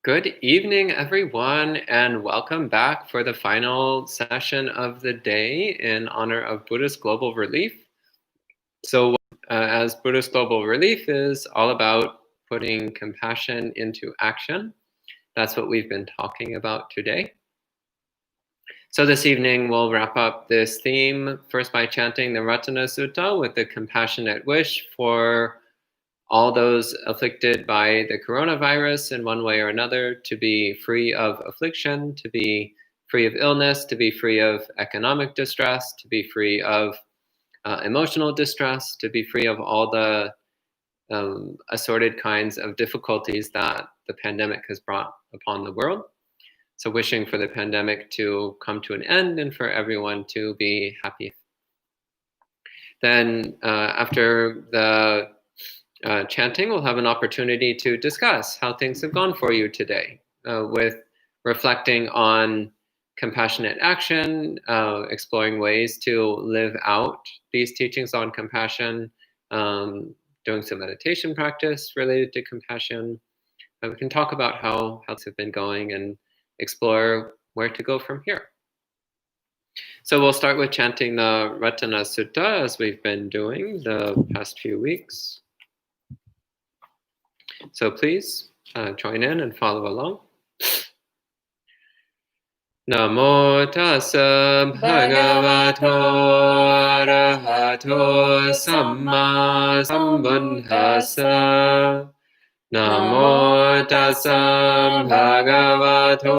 Good evening, everyone, and welcome back for the final session of the day in honor of Buddhist Global Relief. So, as Buddhist Global Relief is all about putting compassion into action, that's what we've been talking about today. So this evening, we'll wrap up this theme first by chanting the Ratana Sutta with the compassionate wish for all those afflicted by the coronavirus in one way or another to be free of affliction, to be free of illness, to be free of economic distress, to be free of emotional distress, to be free of all the assorted kinds of difficulties that the pandemic has brought upon the world. So wishing for the pandemic to come to an end and for everyone to be happy. Then after the chanting, we'll have an opportunity to discuss how things have gone for you today with reflecting on compassionate action, exploring ways to live out these teachings on compassion, doing some meditation practice related to compassion. We can talk about how things have been going and explore where to go from here. So we'll start with chanting the Ratana Sutta as we've been doing the past few weeks. So please join in and follow along. Namo tassa bhagavato arahato samma sambuddhassa. Namo tassa bhagavato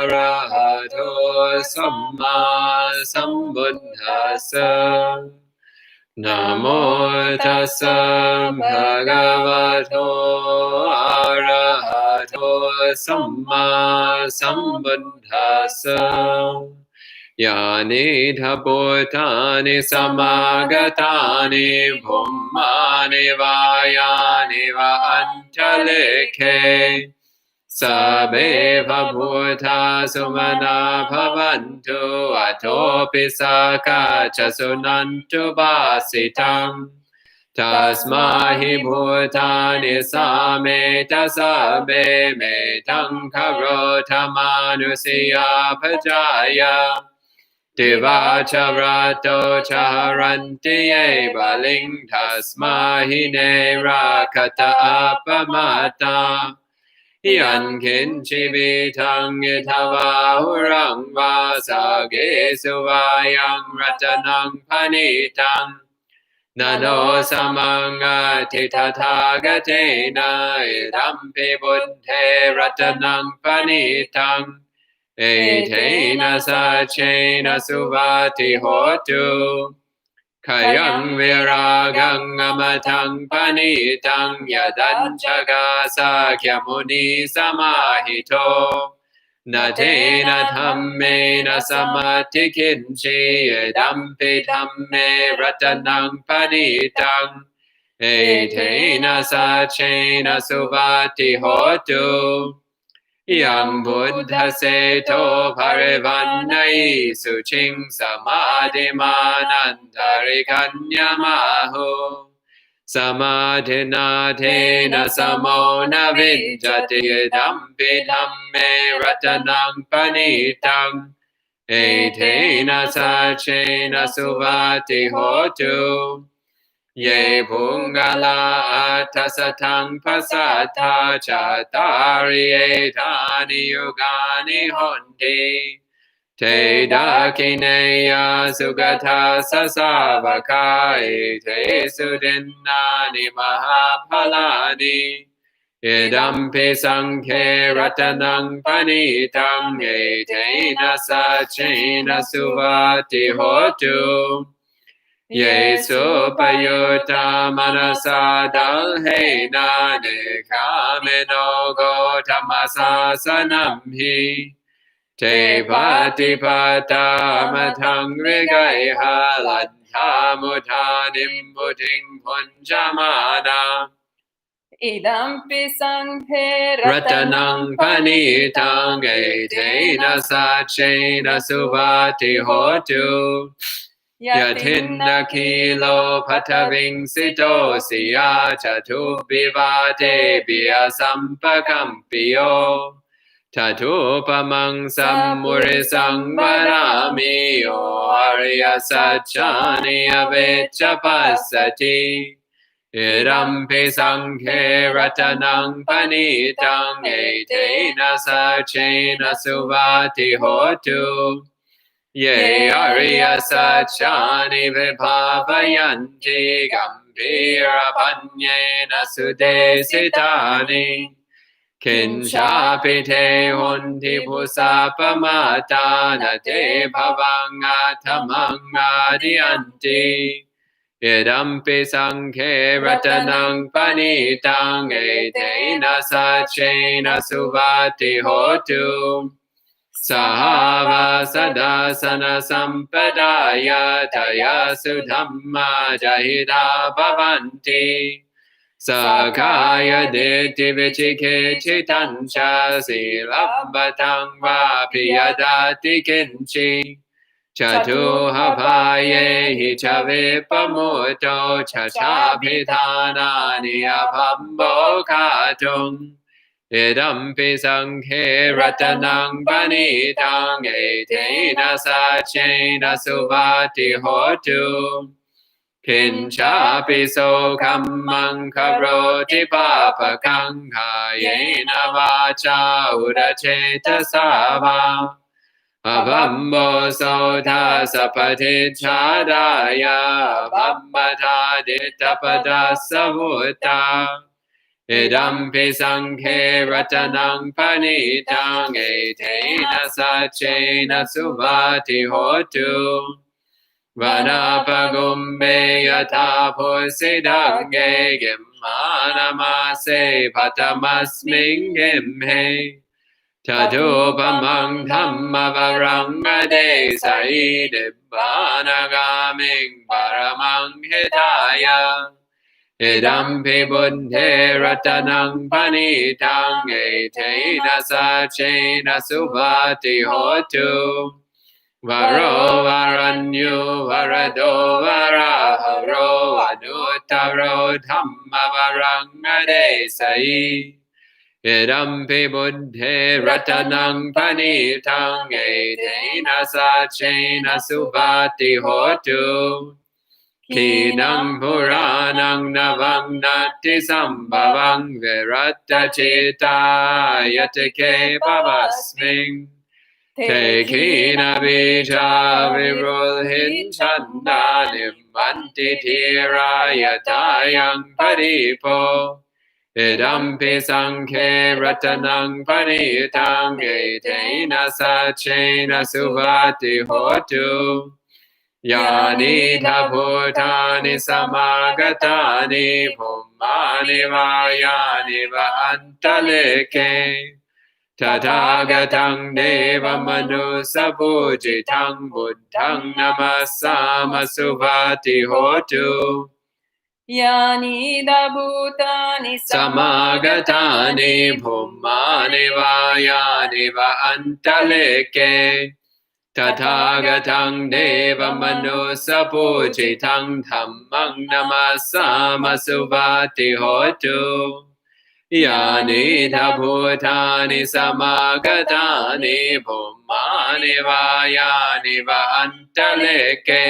arahato samma sambuddhassa. Namo tassa bhagavato arahato samma sambuddhassa. Yani bhutani samagatani bhummani vayani va antalekhe. Sabeva bhuta sumana bhavantu atopi saka chasunantu basitam. Tasmahi bhutani sameta sabe metam karota manusiya pajaya. Divachavrato charanti eva ling tasmahine rakata apamata. Yan kinchi vitang itava hurang vasage suvayang ratanang panitang. Nano samangati tathagatena idampi buddhe ratanang panitang. Etena sachena suvati hotu. Kayang viragang amatang panitang yadanchaga sakyamuni samahito. Natena dhammena samati kinchi edampi dhamme ratanang panitang. Etena sachena suvati hotu. Yang buddha seto parivannai suching samadhimanantari kanyamahu. Samadhina tena samona vijjati dampi dhamme ratanang panitang. Etena sachena suvati hotu. Ye pungala atasatang pasata chatari etani yugani honti. Te dakineya sugata sasavaka te sudinnani mahapalani. Idampi sankhe ratanang panitang etena sachena suvati hotu. Yesu payuta manasa dalhena nekameno gotamasa sanamhi. Te patipata matang rigaiha ladhamutanim buddhing punjamana. Idampi sankhe Ratanang panitang etena sachena suvati hotu. Yatinna kilo pataving sito siya chatu bivate bia sampakampiyo Tatu pamang samurisang varami o arya sachani avecha pasati Idampi sanghe ratanang panitang etena sachena suvati hotu Ye arya sachani vibhavayanti gambhira panyena sudesitani Kinshapi te honti pusapamata na te bhavangatamanga dianti Idampi sanghe ratanang panitang etena sachena suvati hotu Sahava sadasana sampadaya taya sudhamma jahida bhavanti Sakaya diti vichike chitancha silabbatang vapi yadati kinchi Chatuha bhaye hi chavipamuto chachabhitanani abhambo katung Idampi sanghe ratanang panitang etena sachena suvati hotu Kinchapi sokham mankaroti papakang hayena vacha udaceta Avambo sodha sapati chadaya Avammata dittapada savuta Idampi sanghe ratanang panitang etena sachena suvati hotu Vanapagumbe yatha pusidange gimmanamase patamasming gimhe Tadupamang dhammavaramade saidibanagaming paramang hitaya Idampi buddhe ratanang panitang etena sachena suvati hotu Varo varanyu varado varaharo anuttaro dhamma varangade sai Idampi buddhe ratanang panitang etena sachena suvati hotu Kinam puranang navang nati sambhavang viratta cita yatake bhavasming Te kina bija virulhin chanda nimmanti tira yatayang paripo Idampi sanghe ratanang panitang etena sachena suvati hotu Yani bhutani samagatani bhummani vayani va antaleke Tathagatam deva manusapujitang buddhang namasama suvati hotu Yani bhutani Samagatani bhummani vayani va antaleke Tathagatam deva manusapujitang dhammang namasama suvati hotu Yani bhutani samagatani bhummani vayani va antaleke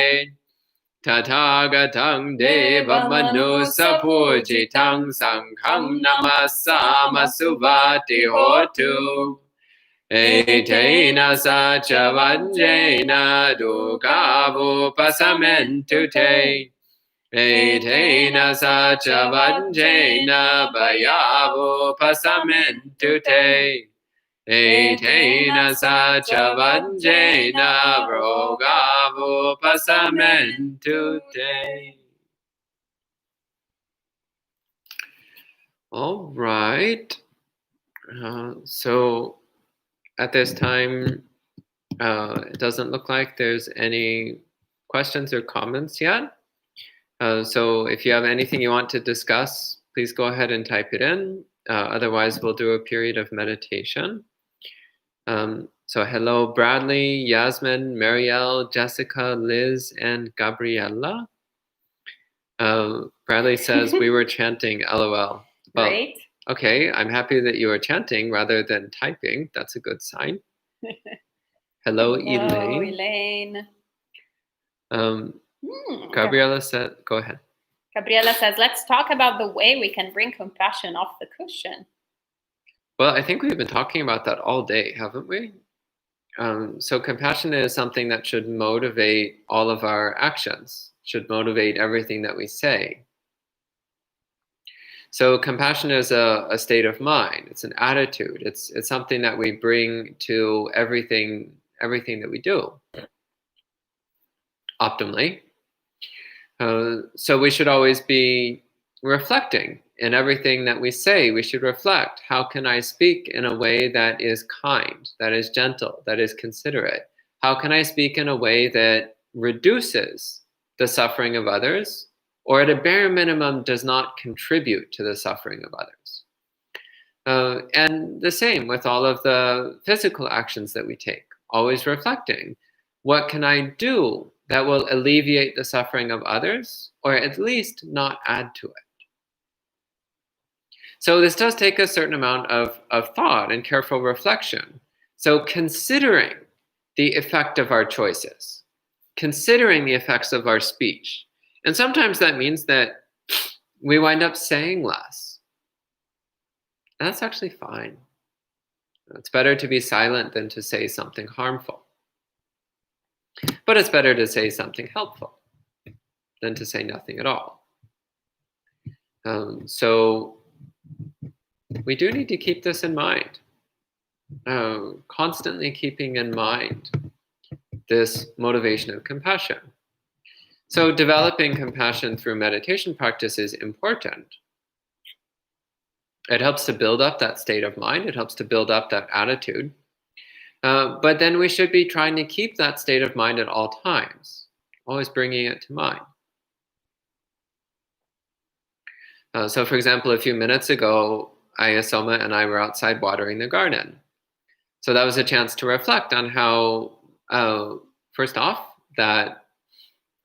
Tathagatam deva manusapujitang sanghang namasama suvati hotu Etena sacha vanjena dukkhavupasamentu te Etena sacha vanjena bhayavupasamentu te Etena sacha vanjena bhogavupasamentu te. All right. So at this time, it doesn't look like there's any questions or comments yet. So if you have anything you want to discuss, please go ahead and type it in. Otherwise, we'll do a period of meditation. So hello, Bradley, Yasmin, Marielle, Jessica, Liz, and Gabriella. Bradley says we were chanting LOL. Well, Great. okay, I'm happy that you are chanting rather than typing. That's a good sign. Hello, Elaine. Gabriella said, go ahead. Gabriella says, let's talk about the way we can bring compassion off the cushion. Well, I think we've been talking about that all day, haven't we? So compassion is something that should motivate all of our actions, should motivate everything that we say. So compassion is a state of mind. It's an attitude. It's something that we bring to everything that we do optimally. So we should always be reflecting in everything that we say. We should reflect, how can I speak in a way that is kind, that is gentle, that is considerate? How can I speak in a way that reduces the suffering of others, or at a bare minimum does not contribute to the suffering of others? And the same with all of the physical actions that we take, always reflecting, what can I do that will alleviate the suffering of others, or at least not add to it? So this does take a certain amount of thought and careful reflection. So considering the effect of our choices, considering the effects of our speech. And sometimes that means that we wind up saying less. And that's actually fine. It's better to be silent than to say something harmful. But it's better to say something helpful than to say nothing at all. So we do need to keep this in mind. Constantly keeping in mind this motivation of compassion. So developing compassion through meditation practice is important. It helps to build up that state of mind. It helps to build up that attitude. But then we should be trying to keep that state of mind at all times, always bringing it to mind. So for example, a few minutes ago, Ayasoma and I were outside watering the garden. So that was a chance to reflect on how, first off, that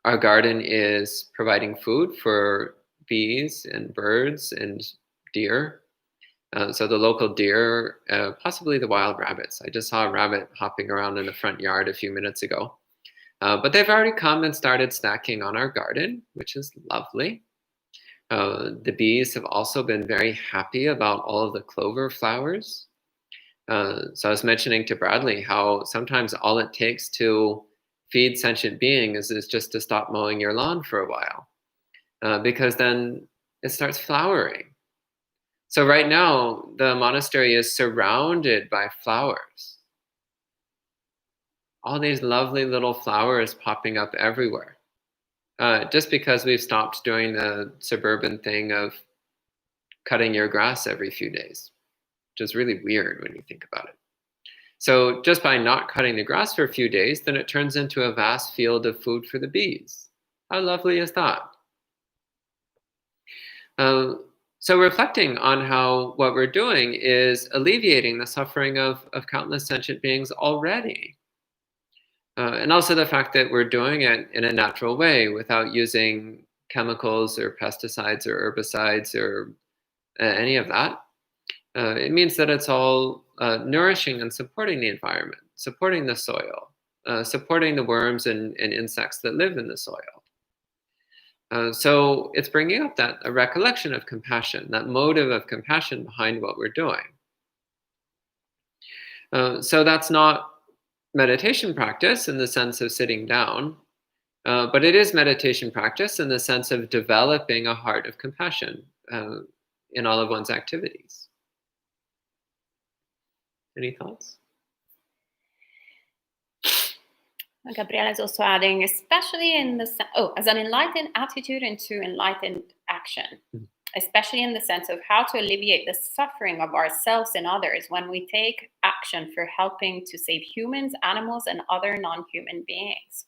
our garden is providing food for bees and birds and deer. So the local deer, possibly the wild rabbits. I just saw a rabbit hopping around in the front yard a few minutes ago. But they've already come and started snacking on our garden, which is lovely. The bees have also been very happy about all of the clover flowers. So I was mentioning to Bradley how sometimes all it takes to feed sentient beings is just to stop mowing your lawn for a while, because then it starts flowering. So right now, the monastery is surrounded by flowers. All these lovely little flowers popping up everywhere. Just because we've stopped doing the suburban thing of cutting your grass every few days, which is really weird when you think about it. So just by not cutting the grass for a few days, then it turns into a vast field of food for the bees. How lovely is that? So reflecting on how what we're doing is alleviating the suffering of countless sentient beings already. And also the fact that we're doing it in a natural way without using chemicals or pesticides or herbicides or any of that. It means that it's all nourishing and supporting the environment, supporting the soil, supporting the worms and insects that live in the soil. So it's bringing up a recollection of compassion, that motive of compassion behind what we're doing. So that's not meditation practice in the sense of sitting down, but it is meditation practice in the sense of developing a heart of compassion in all of one's activities. Any thoughts? Gabriella is also adding, especially in the as an enlightened attitude into enlightened action, especially in the sense of how to alleviate the suffering of ourselves and others when we take action for helping to save humans, animals, and other non-human beings.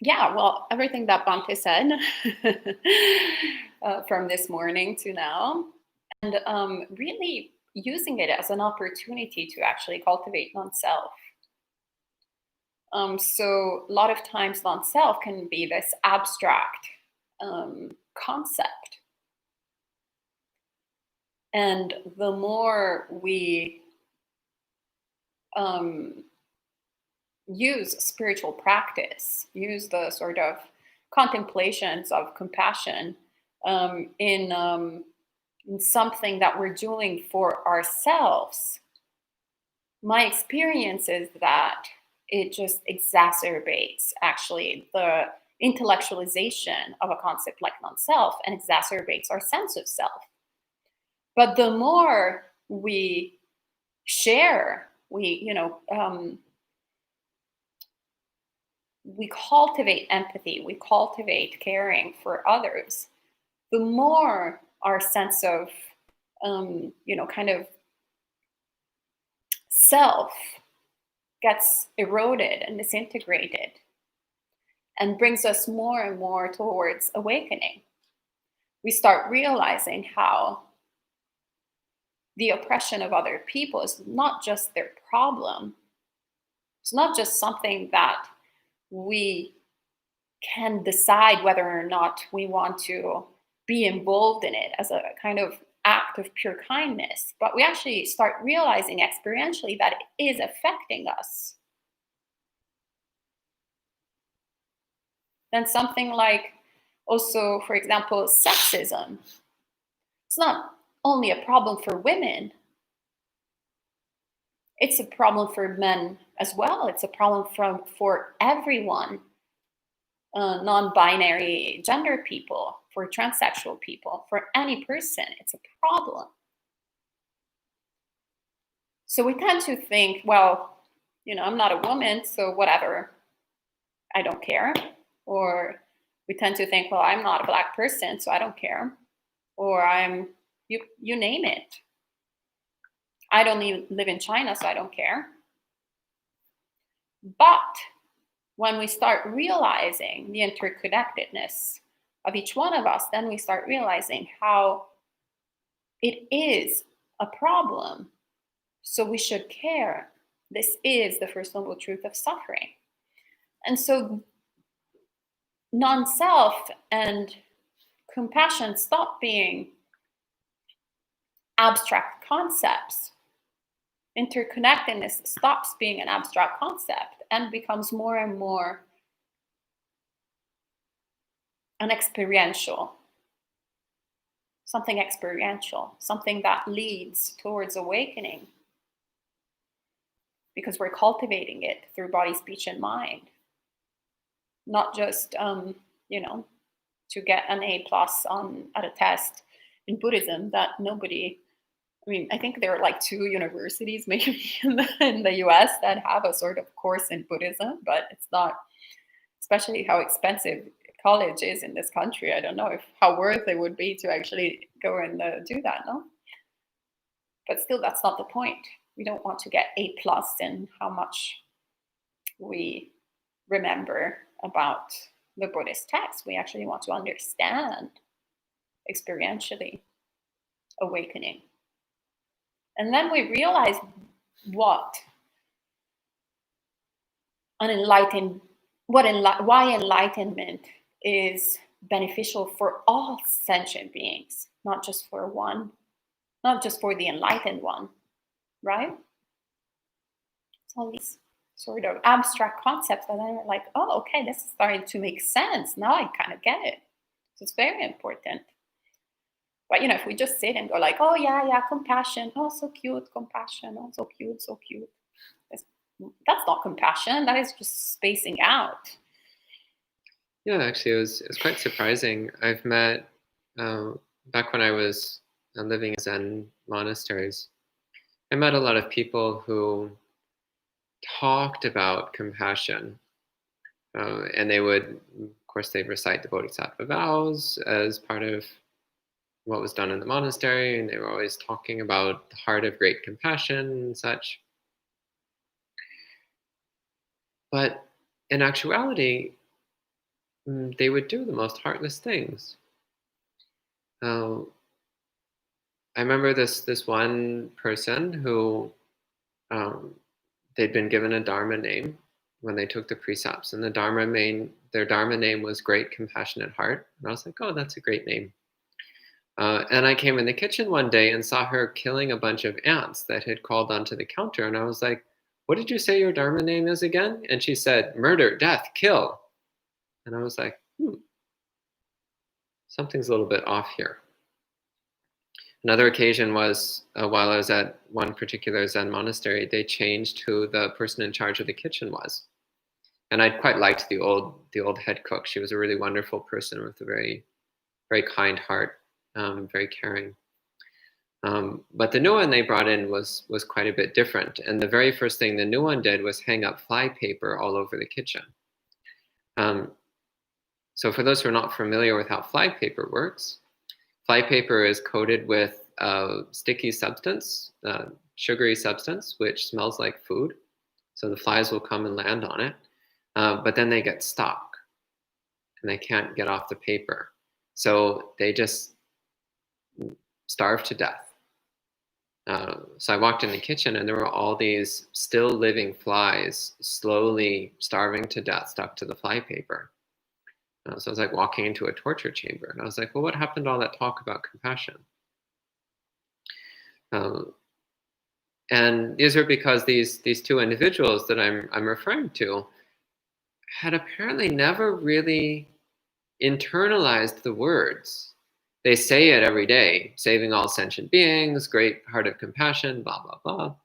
Yeah, well, everything that Bhante said from this morning to now, and really using it as an opportunity to actually cultivate non-self. So a lot of times non-self can be this abstract concept. And the more we um, use spiritual practice, use the sort of contemplations of compassion um, in, um, in something that we're doing for ourselves, my experience is that it just exacerbates actually the intellectualization of a concept like non-self and exacerbates our sense of self. But the more we share, we cultivate empathy, we cultivate caring for others, the more our sense of kind of self gets eroded and disintegrated and brings us more and more towards awakening. We start realizing how the oppression of other people is not just their problem. It's not just something that we can decide whether or not we want to be involved in it as a kind of act of pure kindness, but we actually start realizing experientially that it is affecting us. Then something like also, for example, sexism. It's not only a problem for women, it's a problem for men as well. It's a problem for everyone, non-binary gender people, for transsexual people, for any person. It's a problem. So we tend to think, well, I'm not a woman, so whatever, I don't care. Or we tend to think, well, I'm not a Black person, so I don't care. Or you name it. I don't even live in China, so I don't care. But when we start realizing the interconnectedness of each one of us, then we start realizing how it is a problem. So we should care. This is the first noble truth of suffering. And so non-self and compassion stop being abstract concepts. Interconnectedness stops being an abstract concept and becomes more and more an experiential, something that leads towards awakening, because we're cultivating it through body, speech, and mind, not just to get an A plus at a test in Buddhism that nobody. I mean, I think there are like 2 universities maybe in the US that have a sort of course in Buddhism, but it's not, especially how expensive college is in this country. I don't know how worth it would be to actually go and do that, no? But still, that's not the point. We don't want to get A plus in how much we remember about the Buddhist text. We actually want to understand experientially awakening. And then we realize why enlightenment is beneficial for all sentient beings, not just for one, not just for the enlightened one, right? It's all these sort of abstract concepts that are like, oh, okay, this is starting to make sense. Now I kind of get it. So it's very important. But if we just sit and go like, oh yeah, compassion, oh so cute, compassion, oh so cute, so cute. That's not compassion. That is just spacing out. Yeah, actually, it was quite surprising. I've met back when I was living in Zen monasteries. I met a lot of people who talked about compassion, and they would, of course, they'd recite the Bodhisattva vows as part of what was done in the monastery, and they were always talking about the heart of great compassion and such. But in actuality, they would do the most heartless things. I remember this one person who they'd been given a Dharma name when they took the precepts, and their Dharma name was Great Compassionate Heart. And I was like, oh, that's a great name. And I came in the kitchen one day and saw her killing a bunch of ants that had crawled onto the counter. And I was like, what did you say your Dharma name is again? And she said, murder, death, kill. And I was like, something's a little bit off here. Another occasion was while I was at one particular Zen monastery, they changed who the person in charge of the kitchen was. And I quite liked the old head cook. She was a really wonderful person with a very, very kind heart, very caring. But the new one they brought in was quite a bit different. And the very first thing the new one did was hang up fly paper all over the kitchen. So for those who are not familiar with how fly paper works, fly paper is coated with a sticky substance, sugary substance, which smells like food. So the flies will come and land on it, but then they get stuck and they can't get off the paper. So they just starve to death. So I walked in the kitchen and there were all these still living flies slowly starving to death, stuck to the fly paper. So I was like walking into a torture chamber, and I was like, well, what happened to all that talk about compassion? And these are because these two individuals that I'm referring to had apparently never really internalized the words. They say it every day, saving all sentient beings, great heart of compassion, blah, blah, blah.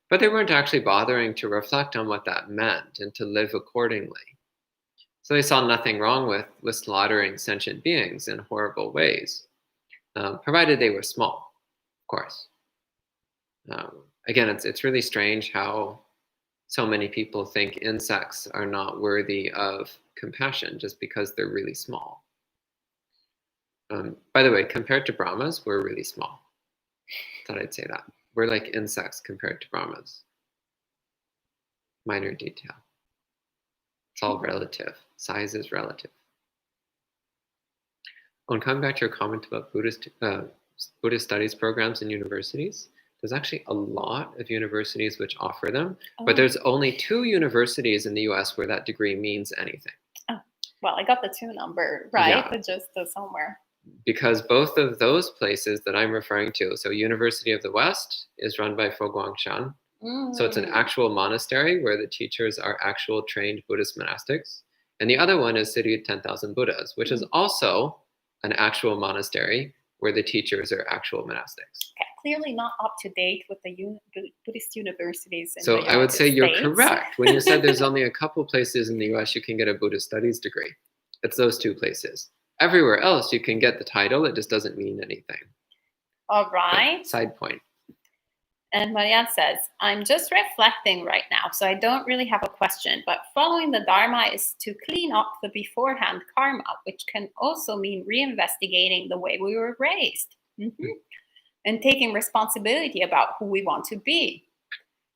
But they weren't actually bothering to reflect on what that meant and to live accordingly. So they saw nothing wrong with slaughtering sentient beings in horrible ways, provided they were small, of course. Again, it's really strange how so many people think insects are not worthy of compassion just because they're really small. By the way, compared to Brahmas, we're really small. Thought I'd say that. We're like insects compared to Brahmas. Minor detail. It's all relative. Size is relative. Oh, and coming back to your comment about Buddhist studies programs in universities, there's actually a lot of universities which offer them, but there's only 2 universities in the US where that degree means anything. Oh, well, I got the 2 number, right? Yeah. But just somewhere. Because both of those places that I'm referring to, so University of the West is run by Fo Guangshan. So it's an actual monastery where the teachers are actual trained Buddhist monastics. And the other one is City of 10,000 Buddhas, which is also an actual monastery where the teachers are actual monastics. Okay, clearly not up to date with the Buddhist universities in so the I would say you're States. correct when you said there's only a couple places in the US you can get a Buddhist studies degree. It's those 2 places. Everywhere else you can get the title, it just doesn't mean anything. All right. But side point. And Marianne says, I'm just reflecting right now, so I don't really have a question, but following the Dharma is to clean up the beforehand karma, which can also mean reinvestigating the way we were raised and taking responsibility about who we want to be.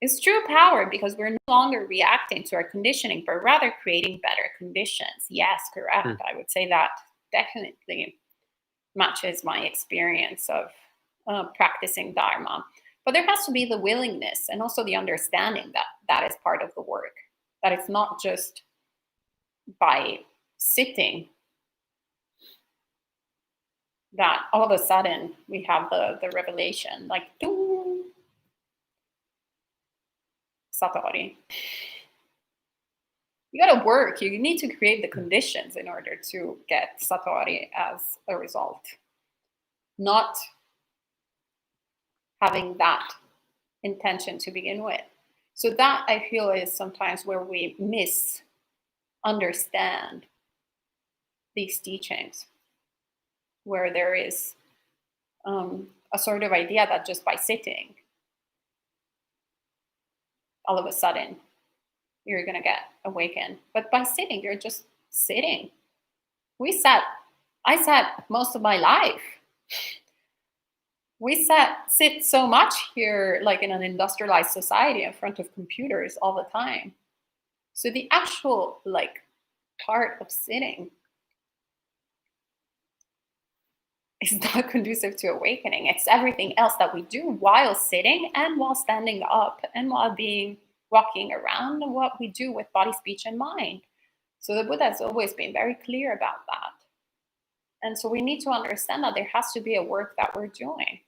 It's true power because we're no longer reacting to our conditioning, but rather creating better conditions. Yes, correct. I would say that definitely matches my experience of practicing Dharma. But there has to be the willingness and also the understanding that that is part of the work, that it's not just by sitting that all of a sudden we have the revelation, like, doo, Satori. You got to work. You need to create the conditions in order to get Satori as a result. Not having that intention to begin with. So that, I feel, is sometimes where we misunderstand these teachings, where there is a sort of idea that just by sitting, all of a sudden, you're going to get awakened. But by sitting, you're just sitting. I sat most of my life. We sit so much here, like in an industrialized society, in front of computers all the time. So the actual, like, part of sitting is not conducive to awakening. It's everything else that we do while sitting and while standing up and while walking around, and what we do with body, speech, and mind. So the Buddha has always been very clear about that. And so we need to understand that there has to be a work that we're doing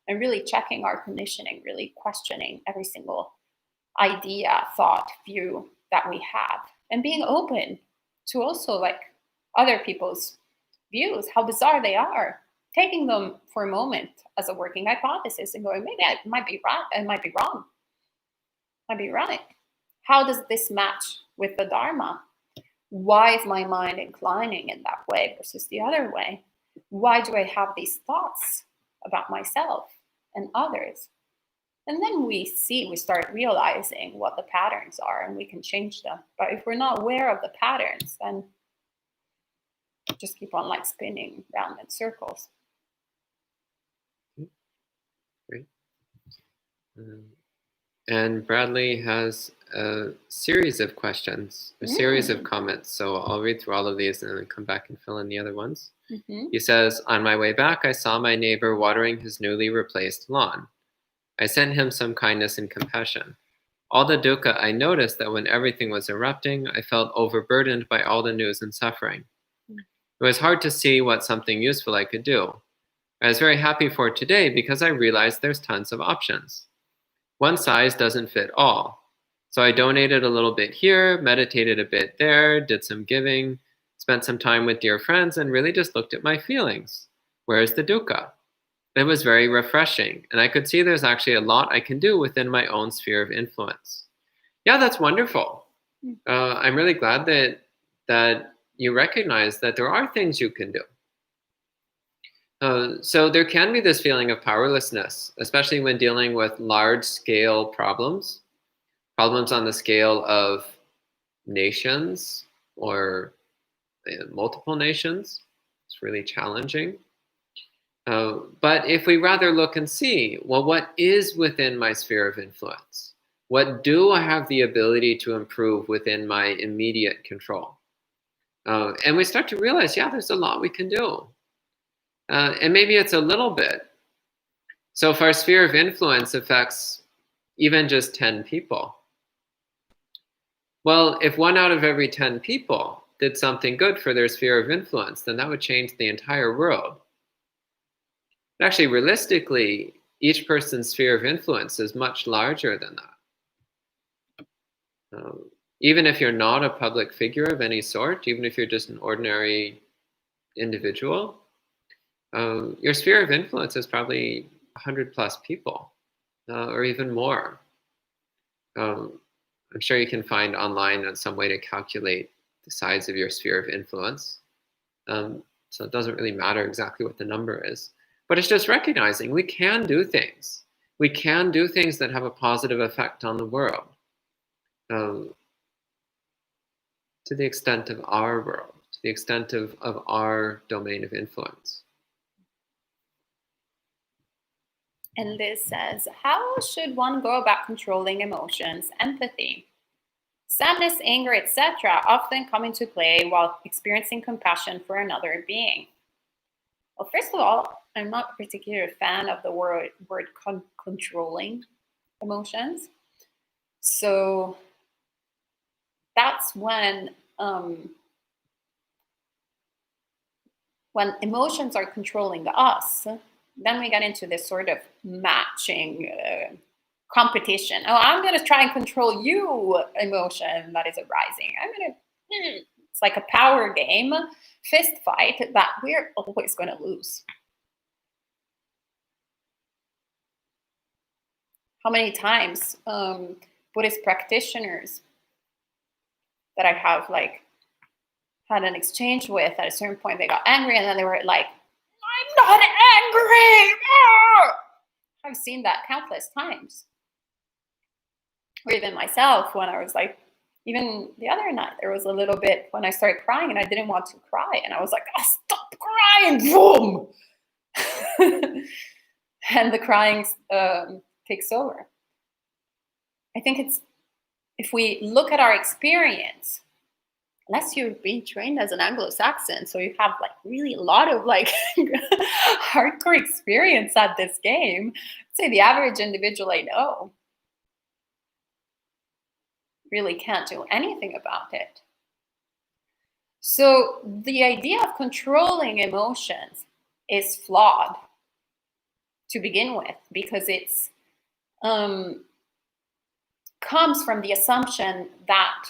and really checking our conditioning, really questioning every single idea, thought, view that we have, and being open to also like other people's views, how bizarre they are, taking them for a moment as a working hypothesis and going, maybe I might be right, I might be wrong, might be right. How does this match with the Dharma? Why is my mind inclining in that way versus the other way? Why do I have these thoughts about myself and others? And then we start realizing what the patterns are, and we can change them. But if we're not aware of the patterns, then just keep on like spinning round in circles. Great. And Bradley has a series of questions, a series of comments. So I'll read through all of these and then come back and fill in the other ones. He says, on my way back, I saw my neighbor watering his newly replaced lawn. I sent him some kindness and compassion. All the dukkha, I noticed that when everything was erupting, I felt overburdened by all the news and suffering. It was hard to see what something useful I could do. I was very happy for today because I realized there's tons of options. One size doesn't fit all. So I donated a little bit here, meditated a bit there, did some giving, spent some time with dear friends, and really just looked at my feelings. Where's the dukkha? It was very refreshing, and I could see there's actually a lot I can do within my own sphere of influence. Yeah, that's wonderful. I'm really glad that you recognize that there are things you can do. So there can be this feeling of powerlessness, especially when dealing with large-scale problems on the scale of nations or multiple nations. It's really challenging. But if we rather look and see, well, what is within my sphere of influence? What do I have the ability to improve within my immediate control? And we start to realize, yeah, there's a lot we can do. And maybe it's a little bit. So if our sphere of influence affects even just 10 people, well, if 1 out of every 10 people did something good for their sphere of influence, then that would change the entire world. But actually, realistically, each person's sphere of influence is much larger than that. Even if you're not a public figure of any sort, even if you're just an ordinary individual, your sphere of influence is probably 100 plus people, or even more. I'm sure you can find online some way to calculate the size of your sphere of influence. So it doesn't really matter exactly what the number is. But it's just recognizing we can do things. We can do things that have a positive effect on the world, to the extent of our world, to the extent of our domain of influence. And Liz says, how should one go about controlling emotions, empathy? Sadness, anger, etc. often come into play while experiencing compassion for another being. Well, first of all, I'm not a particular fan of the word controlling emotions. So that's when emotions are controlling us, then we get into this sort of matching competition. Oh, I'm going to try and control you emotion that is arising. It's like a power game, fist fight that we're always going to lose. How many times Buddhist practitioners that I have like had an exchange with, at a certain point they got angry and then they were like, I'm not angry! Ah! I've seen that countless times. Or even myself, when I was like, even the other night, there was a little bit when I started crying and I didn't want to cry. And I was like, stop crying! Boom! And the crying takes over. I think it's, if we look at our experience unless you're being trained as an Anglo-Saxon, so you have like really a lot of like hardcore experience at this game. I'd say the average individual I know really can't do anything about it. So the idea of controlling emotions is flawed to begin with, because it's comes from the assumption that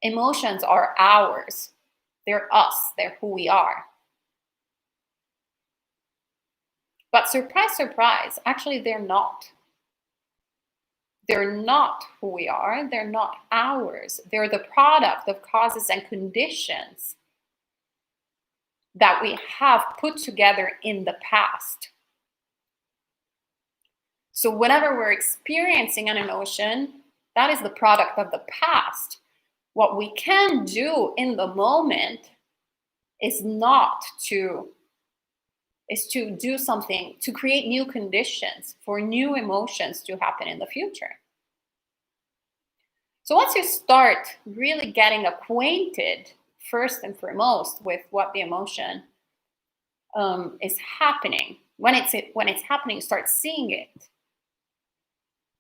emotions are ours. They're us, they're who we are. But surprise, surprise, actually they're not. They're not who we are, they're not ours. They're the product of causes and conditions that we have put together in the past. So whenever we're experiencing an emotion, that is the product of the past. What we can do in the moment is to do something to create new conditions for new emotions to happen in the future. So once you start really getting acquainted, first and foremost, with what the emotion is happening, when it's happening, you start seeing it.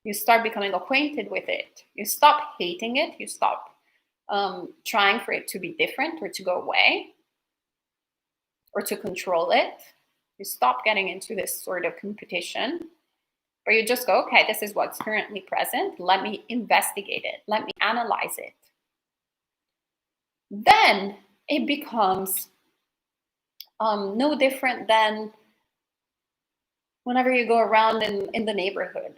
You start becoming acquainted with it. You stop hating it. You stop trying for it to be different or to go away or to control it. You stop getting into this sort of competition, or you just go, okay, this is what's currently present. Let me investigate it. Let me analyze it. Then it becomes no different than whenever you go around in the neighborhood.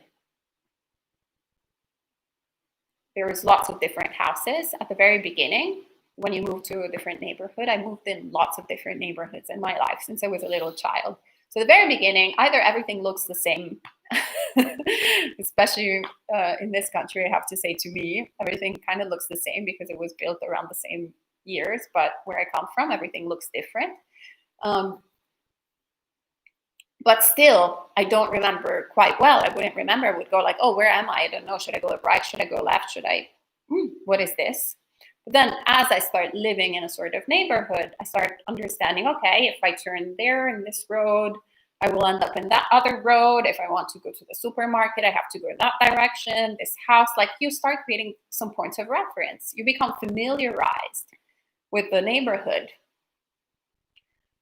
There's lots of different houses. At the very beginning, when you move to a different neighborhood, I moved in lots of different neighborhoods in my life since I was a little child. So the very beginning, either everything looks the same, especially in this country, I have to say, to me, everything kind of looks the same because it was built around the same years, but where I come from, everything looks different. But still, I don't remember quite well. I wouldn't remember. I would go like, oh, where am I? I don't know. Should I go right? Should I go left? What is this? But then as I start living in a sort of neighborhood, I start understanding, okay, if I turn there in this road, I will end up in that other road. If I want to go to the supermarket, I have to go in that direction. This house, like, you start creating some points of reference. You become familiarized with the neighborhood.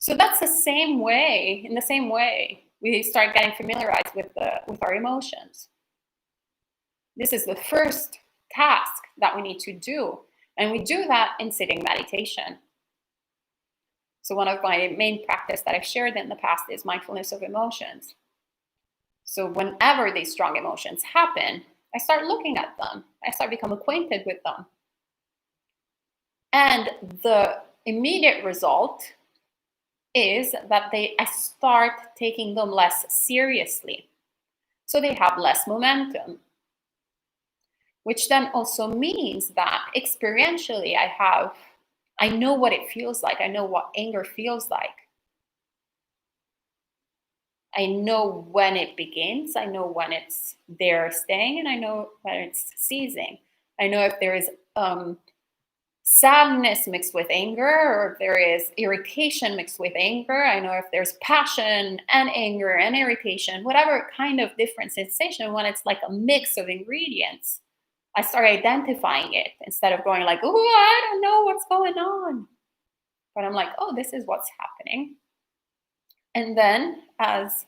So that's in the same way, we start getting familiarized with our emotions. This is the first task that we need to do. And we do that in sitting meditation. So one of my main practice that I've shared in the past is mindfulness of emotions. So whenever these strong emotions happen, I start looking at them. I start becoming acquainted with them. And the immediate result is that I start taking them less seriously. So they have less momentum, which then also means that experientially I know what it feels like. I know what anger feels like. I know when it begins. I know when it's there staying, and I know when it's ceasing. I know if there is sadness mixed with anger, or if there is irritation mixed with anger. I know if there's passion and anger and irritation, whatever kind of different sensation, when it's like a mix of ingredients, I start identifying it instead of going like, oh, I don't know what's going on. But I'm like, oh, this is what's happening. And then, as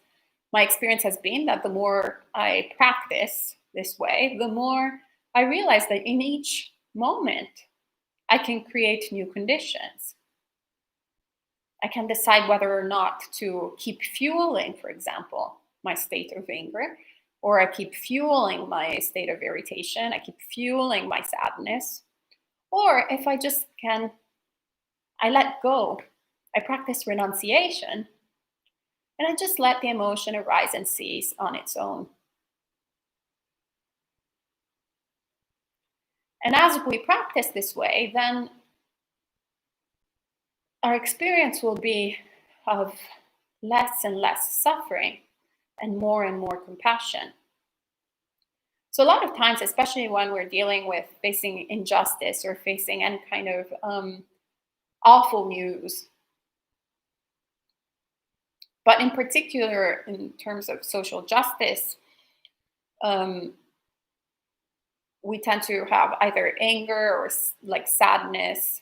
my experience has been, that the more I practice this way, the more I realize that in each moment, I can create new conditions. I can decide whether or not to keep fueling, for example, my state of anger, or I keep fueling my state of irritation, I keep fueling my sadness, or if I let go. I practice renunciation, and I just let the emotion arise and cease on its own. And as we practice this way, then our experience will be of less and less suffering and more compassion. So a lot of times, especially when we're dealing with facing injustice or facing any kind of awful news, but in particular in terms of social justice, um, we tend to have either anger or like sadness.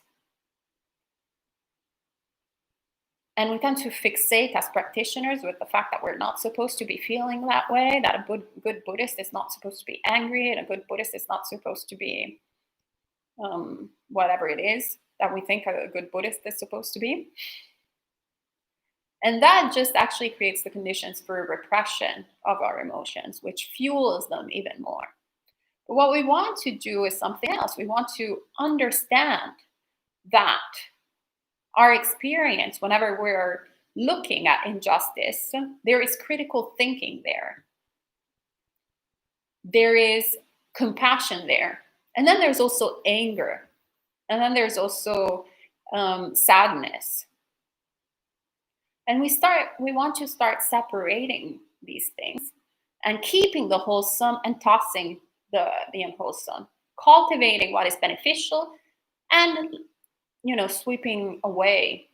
And we tend to fixate as practitioners with the fact that we're not supposed to be feeling that way, that a good Buddhist is not supposed to be angry, and a good Buddhist is not supposed to be whatever it is that we think a good Buddhist is supposed to be. And that just actually creates the conditions for repression of our emotions, which fuels them even more. But what we want to do is something else. We want to understand that our experience, whenever we're looking at injustice, there is critical thinking there. There is compassion there. And then there's also anger. And then there's also sadness. And we want to start separating these things and keeping the wholesome and tossing the unwholesome, cultivating what is beneficial and sweeping away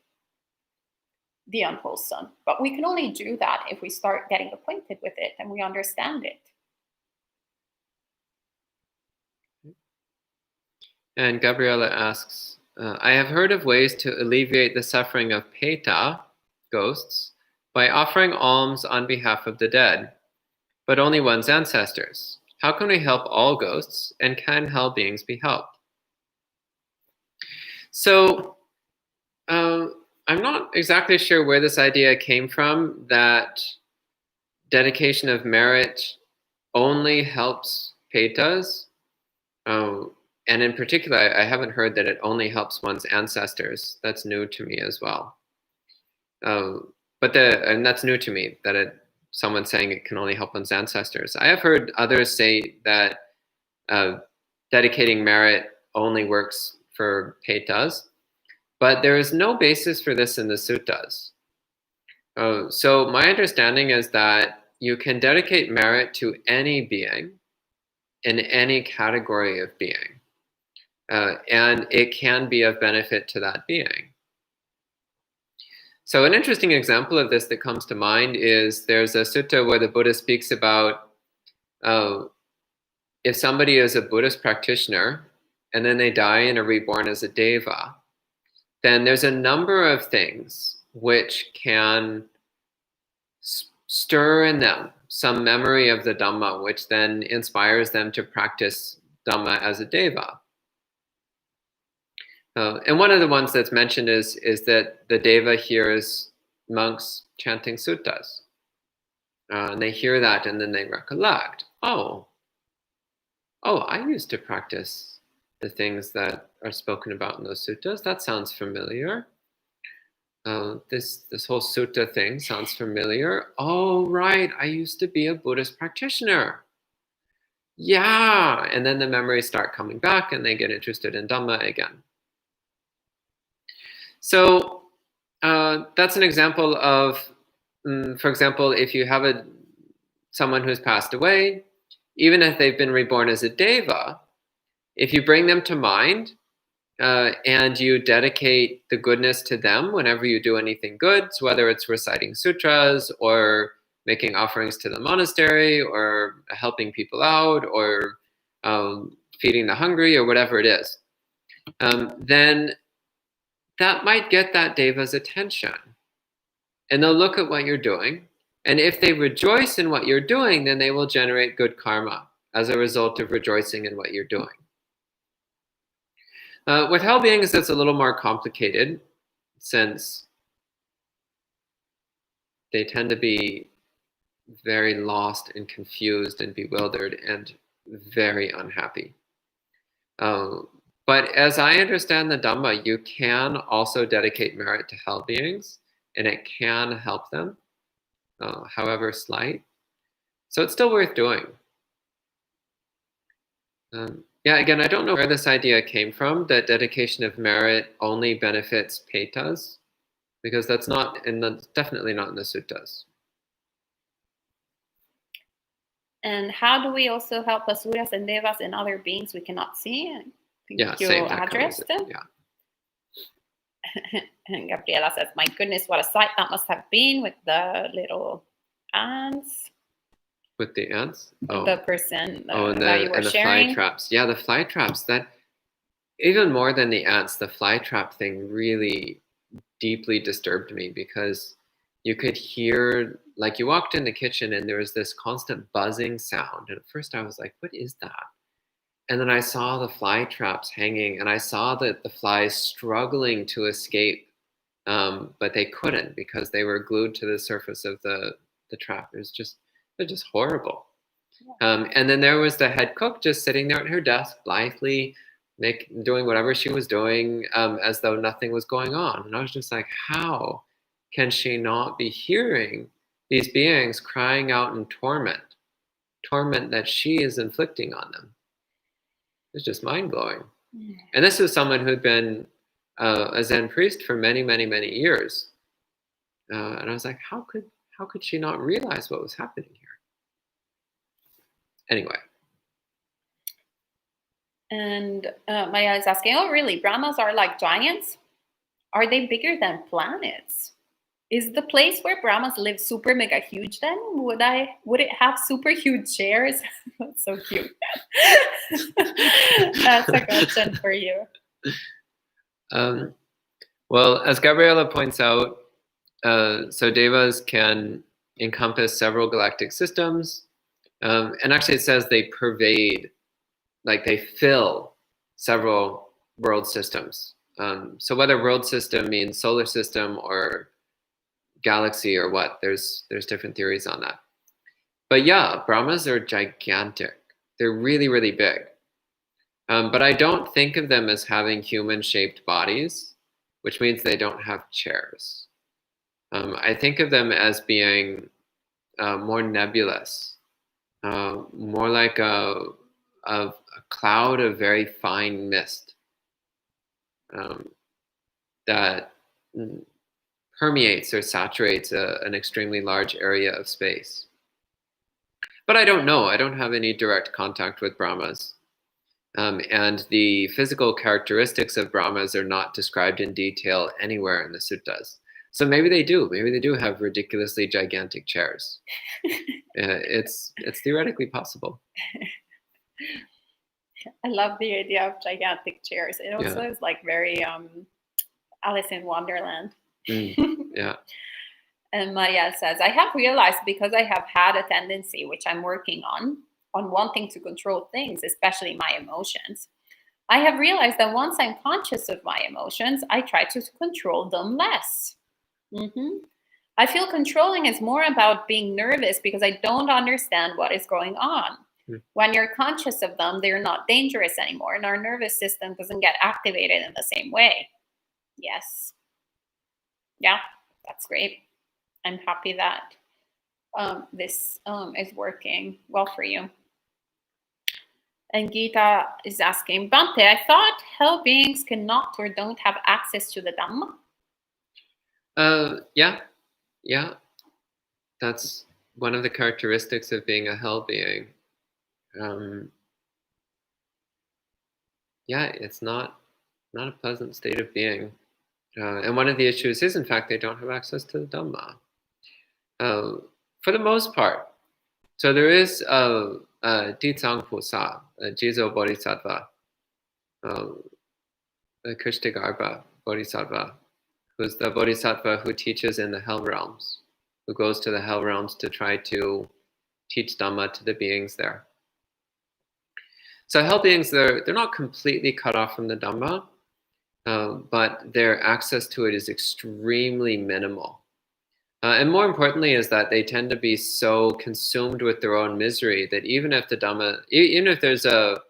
the unwholesome. But we can only do that if we start getting acquainted with it and we understand it. And Gabriella asks, I have heard of ways to alleviate the suffering of Peta, ghosts, by offering alms on behalf of the dead, but only one's ancestors. How can we help all ghosts, and can hell beings be helped? So, I'm not exactly sure where this idea came from, that dedication of merit only helps Petas. And in particular, I haven't heard that it only helps one's ancestors. That's new to me as well. And that's new to me, that someone saying it can only help one's ancestors. I have heard others say that dedicating merit only works for Petas, but there is no basis for this in the suttas. So my understanding is that you can dedicate merit to any being in any category of being, and it can be of benefit to that being. So an interesting example of this that comes to mind is there's a sutta where the Buddha speaks about if somebody is a Buddhist practitioner and then they die and are reborn as a deva, then there's a number of things which can stir in them some memory of the Dhamma, which then inspires them to practice Dhamma as a deva. And one of the ones that's mentioned is that the deva hears monks chanting suttas. And they hear that and then they recollect, oh, I used to practice the things that are spoken about in those suttas. That sounds familiar. This whole sutta thing sounds familiar. Oh, right, I used to be a Buddhist practitioner. Yeah, and then the memories start coming back and they get interested in Dhamma again. So that's an example of, for example, if you have someone who's passed away, even if they've been reborn as a deva, if you bring them to mind and you dedicate the goodness to them whenever you do anything good, so whether it's reciting sutras or making offerings to the monastery or helping people out or feeding the hungry or whatever it is, then that might get that deva's attention. And they'll look at what you're doing. And if they rejoice in what you're doing, then they will generate good karma as a result of rejoicing in what you're doing. With hell beings, that's a little more complicated, since they tend to be very lost and confused and bewildered and very unhappy. But as I understand the Dhamma, you can also dedicate merit to hell beings, and it can help them, however slight. So it's still worth doing. Yeah, again, I don't know where this idea came from, that dedication of merit only benefits Petas, because that's definitely not in the suttas. And how do we also help asuras and devas and other beings we cannot see? I think you same. That covers addressed it. it. Yeah. And Gabriela says, my goodness, what a sight that must have been with the little ants. With the ants? The person and that you were the sharing. fly traps. Yeah, the fly traps. That even more than the ants, the fly trap thing really deeply disturbed me because you could hear, like, you walked in the kitchen and there was this constant buzzing sound. And at first I was like, what is that? And then I saw the fly traps hanging and I saw that the flies struggling to escape, but they couldn't because they were glued to the surface of the trap. They're just horrible. And then there was the head cook just sitting there at her desk, blithely doing whatever she was doing, as though nothing was going on. And I was just like, how can she not be hearing these beings crying out in torment that she is inflicting on them? It's just mind-blowing. And this was someone who'd been a Zen priest for many, many, many years. And I was like, how could she not realize what was happening here? Anyway. And Maya is asking, oh, really? Brahmas are like giants? Are they bigger than planets? Is the place where Brahmas live super mega huge then? Would it have super huge chairs? That's so cute. That's a question for you. Well, as Gabriela points out, so devas can encompass several galactic systems. And actually it says they pervade, like they fill several world systems. So whether world system means solar system or galaxy or what, there's different theories on that. But yeah, Brahmas are gigantic. They're really, really big. But I don't think of them as having human-shaped bodies, which means they don't have chairs. I think of them as being more nebulous, more like a cloud of very fine mist that permeates or saturates an extremely large area of space. But I don't know. I don't have any direct contact with Brahmas. And the physical characteristics of Brahmas are not described in detail anywhere in the suttas. So maybe they do. Maybe they do have ridiculously gigantic chairs. It's theoretically possible. I love the idea of gigantic chairs. It also is like very Alice in Wonderland. Yeah. And Maria says, I have realized because I have had a tendency, which I'm working on wanting to control things, especially my emotions. I have realized that once I'm conscious of my emotions, I try to control them less. I feel controlling is more about being nervous because I don't understand what is going on. When you're conscious of them, they're not dangerous anymore, and our nervous system doesn't get activated in the same way. Yes. Yeah, that's great. I'm happy that this is working well for you. And Gita is asking, Bante, I thought hell beings cannot or don't have access to the Dhamma. Yeah. That's one of the characteristics of being a hell being. It's not a pleasant state of being. And one of the issues is, in fact, they don't have access to the Dhamma. For the most part. So there is Ditsang Pusa, Jizo Bodhisattva, Krishtagarbha Bodhisattva, who's the Bodhisattva who teaches in the hell realms, who goes to the hell realms to try to teach Dhamma to the beings there. So hell beings, they're not completely cut off from the Dhamma, but their access to it is extremely minimal. And more importantly is that they tend to be so consumed with their own misery that even if the Dhamma, even if there's a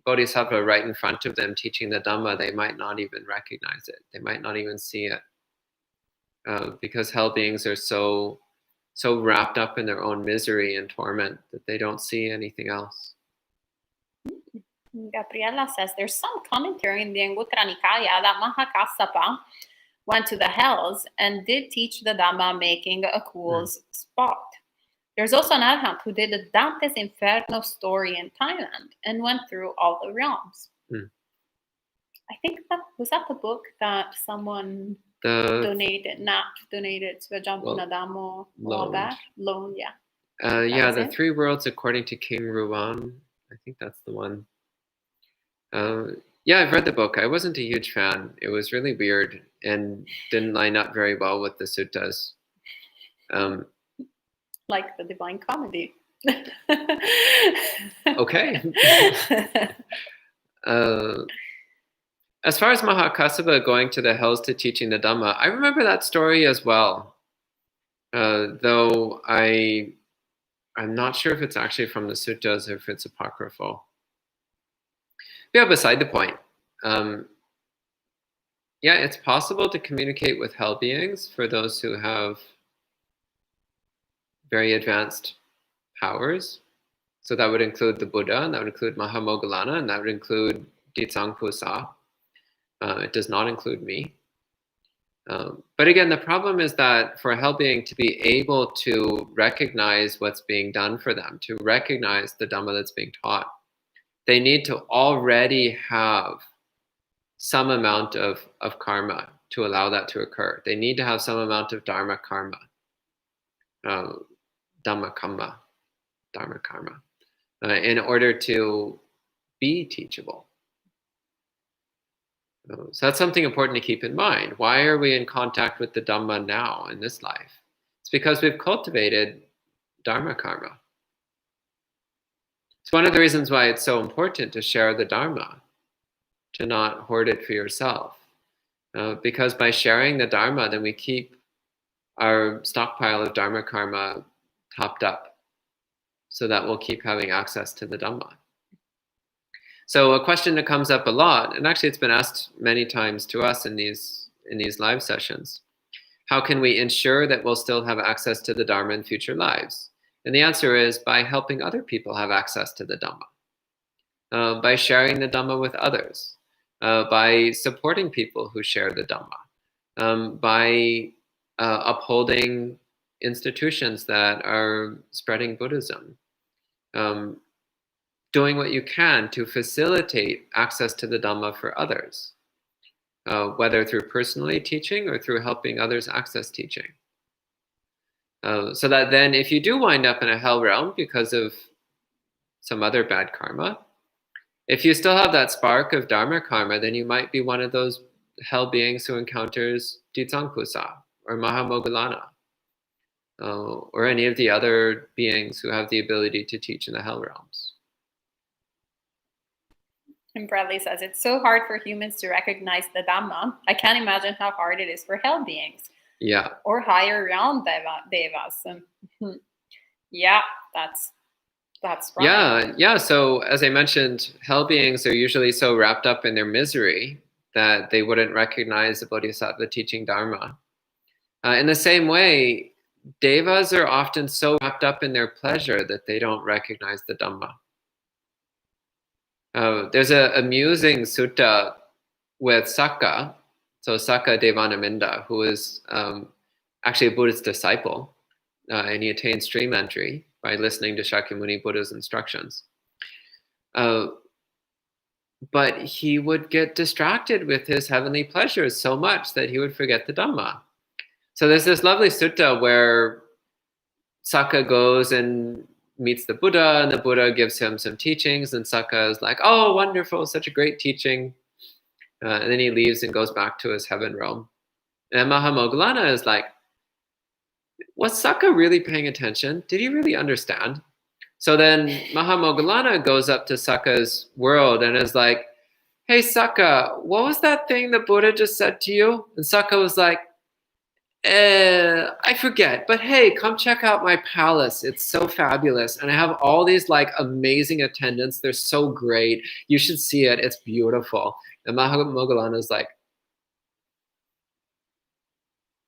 Bodhisattva right in front of them teaching the Dhamma, they might not even recognize it. They might not even see it. Because hell beings are so wrapped up in their own misery and torment that they don't see anything else. Gabriela says there's some commentary in the Anguttara Nikaya that Mahakassapa went to the hells and did teach the Dhamma, making a cool spot. There's also an arhat who did the Dante's Inferno story in Thailand and went through all the realms. I think that was that the book that someone donated to a Jampunadamo loan, yeah. The 3 Worlds According to King Ruan. I think that's the one. I've read the book. I wasn't a huge fan. It was really weird and didn't line up very well with the suttas. Like the Divine Comedy. Okay. As far as Mahakassapa going to the hills to teaching the Dhamma, I remember that story as well. Though I'm not sure if it's actually from the suttas or if it's apocryphal. Yeah, beside the point. It's possible to communicate with hell beings for those who have very advanced powers. So that would include the Buddha, and that would include Mahamoggallana, and that would include Ditsangpusa. It does not include me. But again, the problem is that for a hell being to be able to recognize what's being done for them, to recognize the Dhamma that's being taught, they need to already have some amount of karma to allow that to occur. They need to have some amount of Dharma karma, Dhamma karma, in order to be teachable. So that's something important to keep in mind. Why are we in contact with the Dhamma now in this life? It's because we've cultivated Dharma karma. It's one of the reasons why it's so important to share the Dharma, to not hoard it for yourself. Because by sharing the Dharma, then we keep our stockpile of Dharma karma topped up, so that we'll keep having access to the Dhamma. So a question that comes up a lot, and actually it's been asked many times to us in these live sessions, how can we ensure that we'll still have access to the Dharma in future lives? And the answer is by helping other people have access to the Dhamma, by sharing the Dhamma with others, by supporting people who share the Dhamma, by upholding institutions that are spreading Buddhism, doing what you can to facilitate access to the Dhamma for others, whether through personally teaching or through helping others access teaching. So that then if you do wind up in a hell realm because of some other bad karma, if you still have that spark of Dharma karma, then you might be one of those hell beings who encounters Ditsangpusa or Mahamoggallana, or any of the other beings who have the ability to teach in the hell realms. And Bradley says, it's so hard for humans to recognize the Dhamma. I can't imagine how hard it is for hell beings. Yeah. Or higher realm devas. Yeah, that's right. Yeah. So as I mentioned, hell beings are usually so wrapped up in their misery that they wouldn't recognize the Bodhisattva teaching Dharma. In the same way, devas are often so wrapped up in their pleasure that they don't recognize the Dhamma. There's an amusing sutta with Sakka, so Sakka Devanaminda, who is actually a Buddhist disciple, and he attained stream entry by listening to Shakyamuni Buddha's instructions. But he would get distracted with his heavenly pleasures so much that he would forget the Dhamma. So there's this lovely sutta where Sakka goes and meets the Buddha, and the Buddha gives him some teachings, and Sakka is like, oh, wonderful, such a great teaching. And then he leaves and goes back to his heaven realm. And Mahamoggallana is like, was Sakka really paying attention? Did he really understand? So then Mahamoggallana goes up to Sakka's world and is like, hey, Sakka, what was that thing the Buddha just said to you? And Sakka was like, I forget, but hey, come check out my palace. It's so fabulous. And I have all these like amazing attendants. They're so great. You should see it. It's beautiful. And Mahamoggallana is like,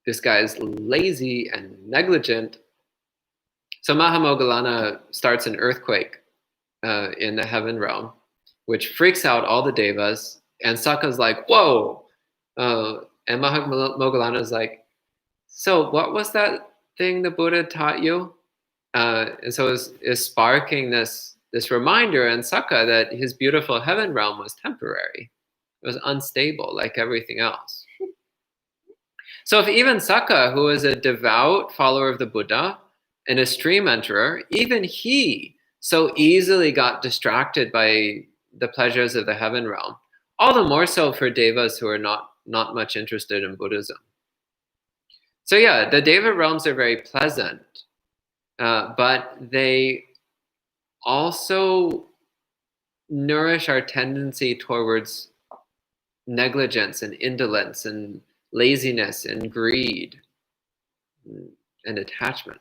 this guy is lazy and negligent. So Mahamoggallana starts an earthquake in the heaven realm, which freaks out all the devas. And Sakka's like, whoa. And Mahamoggallana is like, so what was that thing the Buddha taught you? and so is sparking this reminder in Sakka that his beautiful heaven realm was temporary. It was unstable, like everything else. So if even Sakka, who is a devout follower of the Buddha and a stream enterer, even he so easily got distracted by the pleasures of the heaven realm, all the more so for devas who are not much interested in Buddhism. So yeah, the deva realms are very pleasant, but they also nourish our tendency towards negligence and indolence and laziness and greed and attachment.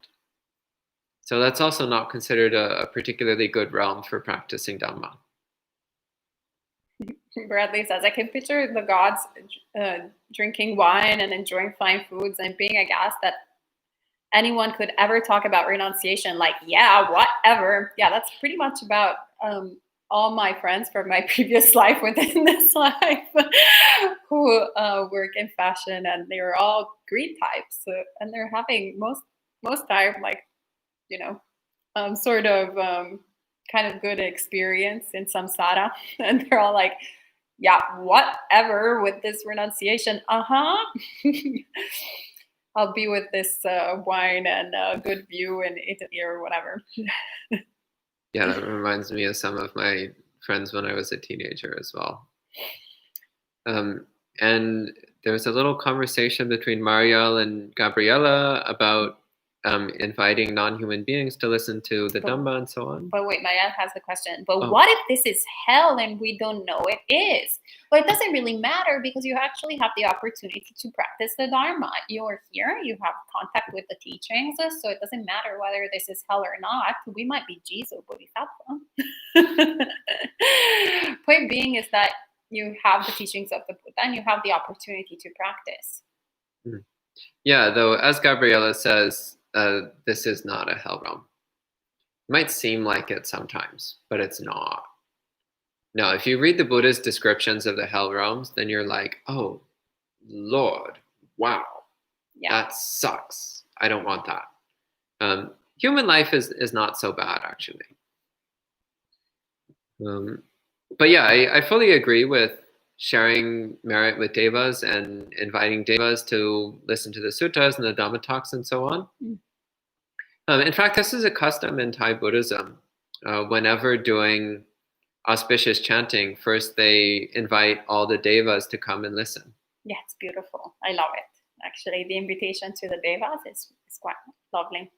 So that's also not considered a particularly good realm for practicing Dhamma. Bradley says, I can picture the gods drinking wine and enjoying fine foods and being aghast that anyone could ever talk about renunciation. Like, yeah, whatever. Yeah, that's pretty much about all my friends from my previous life within this life who work in fashion, and they were all greed types. And they're having most time, like, sort of kind of good experience in samsara. And they're all like, yeah, whatever with this renunciation. I'll be with this wine and good view in Italy or whatever. Yeah, that reminds me of some of my friends when I was a teenager as well. And there was a little conversation between Mariel and Gabriella about inviting non-human beings to listen to the Dhamma and so on. But wait, Mariel has the question. But what if this is hell and we don't know it is? Well, it doesn't really matter because you actually have the opportunity to practice the Dharma. You're here, you have contact with the teachings, so it doesn't matter whether this is hell or not. We might be Jesus Bodhisattva. Point being is that you have the teachings of the Buddha and you have the opportunity to practice. Yeah, though, as Gabriella says, this is not a hell realm. It might seem like it sometimes, but it's not. No, if you read the Buddha's descriptions of the hell realms, then you're like, oh, Lord, wow, that sucks. I don't want that. Human life is not so bad, actually. But yeah, I fully agree with sharing merit with devas and inviting devas to listen to the suttas and the Dhamma talks and so on. In fact, this is a custom in Thai Buddhism. Whenever doing auspicious chanting, first they invite all the devas to come and listen. Yeah, it's beautiful. I love it. Actually, the invitation to the devas is quite lovely.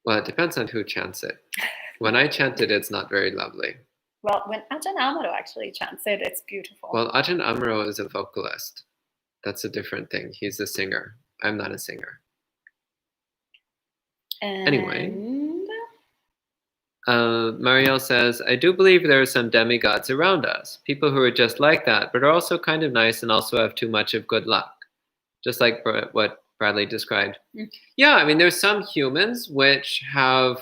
Well, it depends on who chants it. When I chant it, it's not very lovely. Well, when Ajahn Amaro actually chants it, it's beautiful. Well, Ajahn Amaro is a vocalist. That's a different thing. He's a singer. I'm not a singer. Anyway, Marielle says, I do believe there are some demigods around us, people who are just like that, but are also kind of nice and also have too much of good luck, just like what Bradley described. Yeah, I mean, there's some humans which have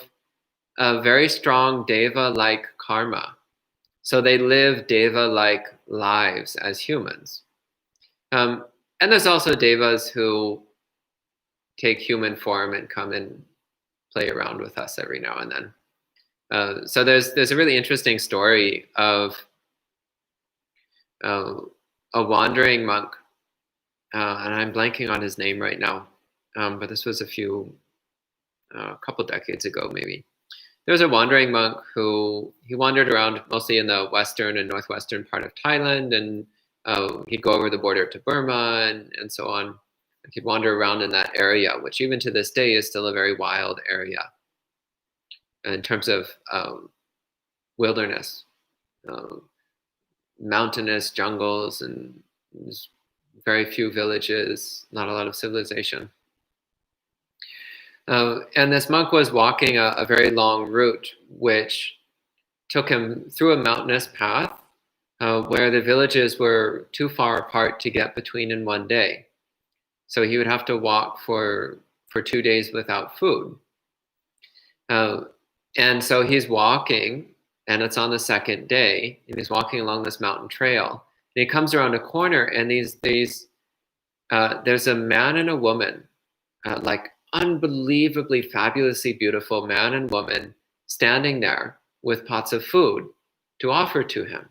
a very strong deva-like karma. So they live deva-like lives as humans. And there's also devas who take human form and come and play around with us every now and then. So there's a really interesting story of a wandering monk, and I'm blanking on his name right now, but this was a couple decades ago maybe. There was a wandering monk who he wandered around mostly in the western and northwestern part of Thailand, and he'd go over the border to Burma and so on. He'd wander around in that area, which even to this day is still a very wild area in terms of wilderness, mountainous jungles, and very few villages, not a lot of civilization. And this monk was walking a very long route, which took him through a mountainous path where the villages were too far apart to get between in one day. So he would have to walk for 2 days without food. And so he's walking, and it's on the second day, and he's walking along this mountain trail. And he comes around a corner, and there's a man and a woman, like unbelievably, fabulously beautiful man and woman standing there with pots of food to offer to him.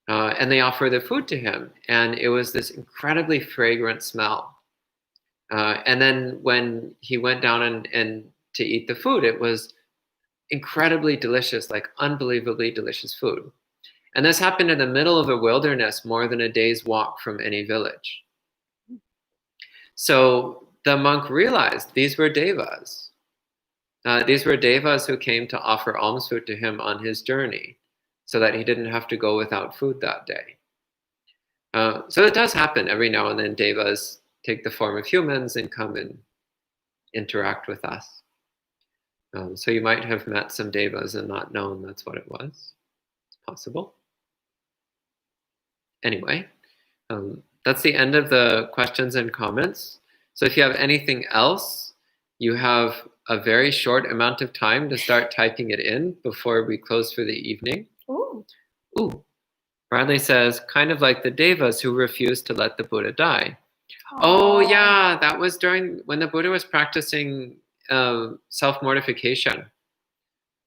And they offer the food to him, and it was this incredibly fragrant smell. And then when he went down and to eat the food, it was incredibly delicious, like unbelievably delicious food. And this happened in the middle of a wilderness, more than a day's walk from any village. So the monk realized these were devas. These were devas who came to offer alms food to him on his journey, so that he didn't have to go without food that day. So it does happen every now and then. Devas take the form of humans and come and interact with us. So you might have met some devas and not known that's what it was. It's possible. Anyway, that's the end of the questions and comments. So if you have anything else, you have a very short amount of time to start typing it in before we close for the evening. Ooh. Bradley says, kind of like the devas who refused to let the Buddha die. Oh yeah, that was during when the Buddha was practicing self-mortification.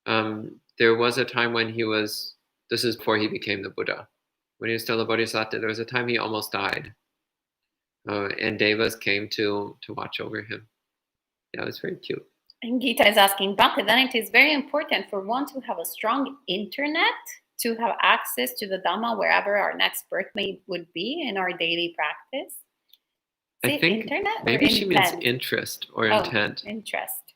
There was a time when this is before he became the Buddha. When he was still a bodhisattva, there was a time he almost died. And devas came to watch over him. Yeah, it was very cute. And Gita is asking, Bhante, then it is very important for one to have a strong internet to have access to the Dhamma wherever our next birth would be in our daily practice. I think internet maybe she means interest or intent. Interest.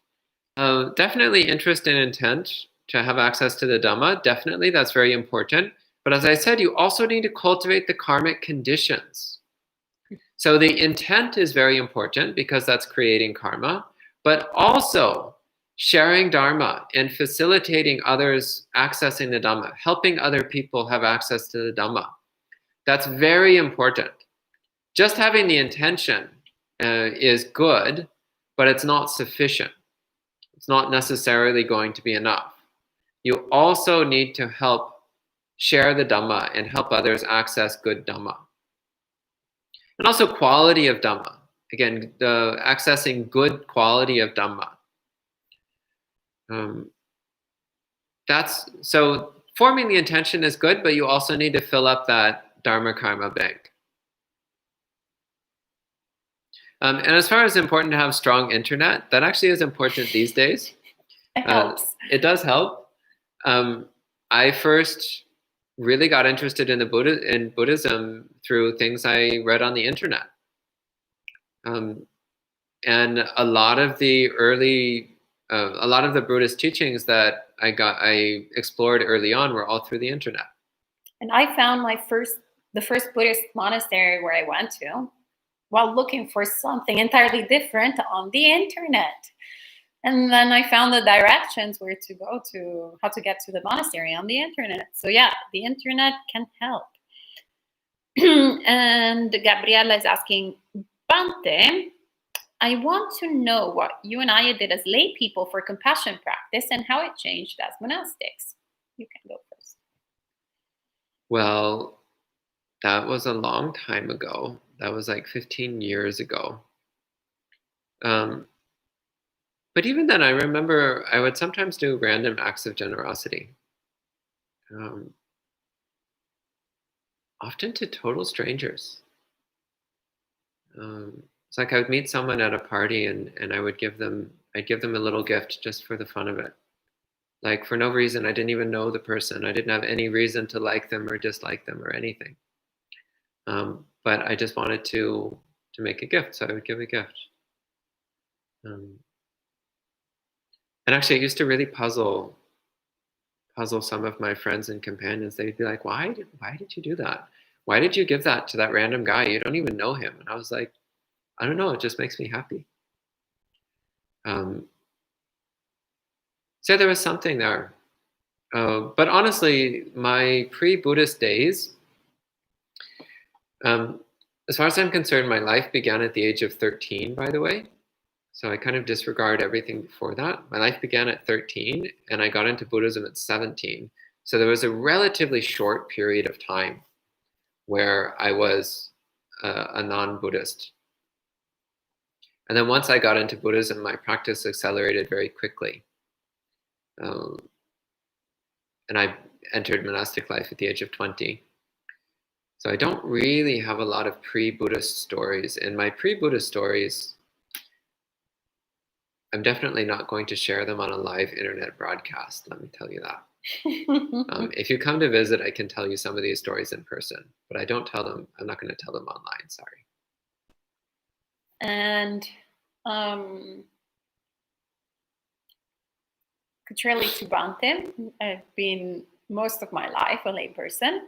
Definitely interest and intent to have access to the Dhamma. Definitely, that's very important. But as I said, you also need to cultivate the karmic conditions. So the intent is very important because that's creating karma, but also sharing Dharma and facilitating others accessing the Dhamma, helping other people have access to the Dhamma. That's very important. Just having the intention is good, but it's not sufficient. It's not necessarily going to be enough. You also need to help share the Dhamma and help others access good Dhamma. And also quality of Dhamma. Again, accessing good quality of Dhamma. So forming the intention is good, but you also need to fill up that Dharma Karma bank. And as far as important to have strong internet, that actually is important these days. It helps. It does help. I first really got interested in Buddhism through things I read on the internet. And a lot of the Buddhist teachings that I explored early on were all through the internet. And I found the first Buddhist monastery where I went to while looking for something entirely different on the internet. And then I found the directions where to go to, how to get to the monastery on the internet. So yeah, the internet can help. And Gabriela is asking, Bhante, I want to know what you and I did as lay people for compassion practice and how it changed as monastics. You can go first. Well, that was a long time ago. That was like 15 years ago. But even then, I remember I would sometimes do random acts of generosity. Often to total strangers. It's like I would meet someone at a party and I'd give them a little gift just for the fun of it. Like for no reason. I didn't even know the person. I didn't have any reason to like them or dislike them or anything. But I just wanted to make a gift, so I would give a gift. And actually, it used to really puzzle some of my friends and companions. They'd be like, why did you do that? Why did you give that to that random guy? You don't even know him. And I was like, I don't know. It just makes me happy. So there was something there. But honestly, my pre-Buddhist days, as far as I'm concerned, my life began at the age of 13, by the way. So I kind of disregard everything before that. My life began at 13 and I got into Buddhism at 17. So there was a relatively short period of time where I was a non-Buddhist. And then once I got into Buddhism, my practice accelerated very quickly. And I entered monastic life at the age of 20. So I don't really have a lot of pre-Buddhist stories. In my pre-Buddhist stories, I'm definitely not going to share them on a live internet broadcast, let me tell you that. If you come to visit, I can tell you some of these stories in person, but I don't tell them, I'm not going to tell them online, sorry. And contrarily to Bante, I've been most of my life a layperson.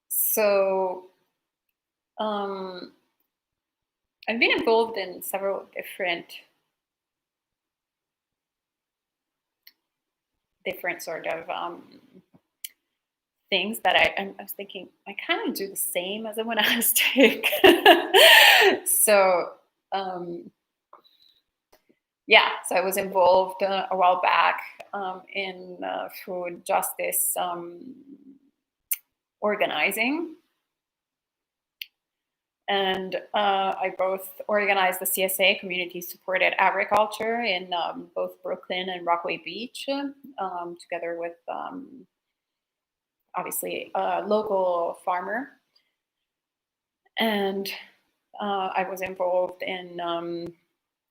So I've been involved in several different sort of things that I was thinking I kind of do the same as a monastic. So yeah, so I was involved a while back in food justice organizing. And I both organized the CSA, Community Supported Agriculture, in both Brooklyn and Rockaway Beach, together with obviously a local farmer. And I was involved in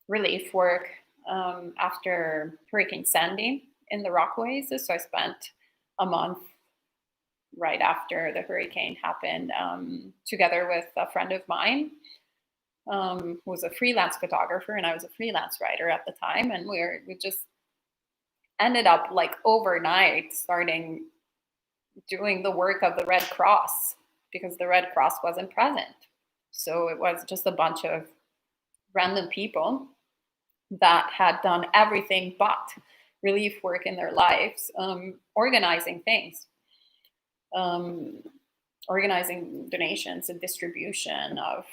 relief work after Hurricane Sandy in the Rockaways. So I spent a month right after the hurricane happened, together with a friend of mine who was a freelance photographer, and I was a freelance writer at the time. And we just ended up like overnight starting doing the work of the Red Cross, because the Red Cross wasn't present. So it was just a bunch of random people that had done everything but relief work in their lives, organizing things. Organizing donations and distribution of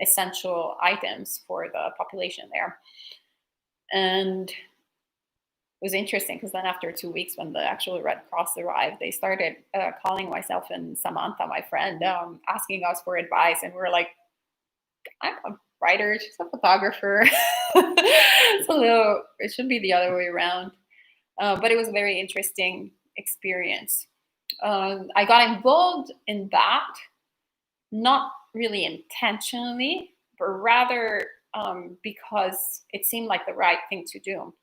essential items for the population there. And it was interesting because then after 2 weeks, when the actual Red Cross arrived, they started calling myself and Samantha, my friend, asking us for advice. And we were like, I'm a writer, she's a photographer. It should be the other way around. But it was a very interesting experience. I got involved in that, not really intentionally, but rather because it seemed like the right thing to do.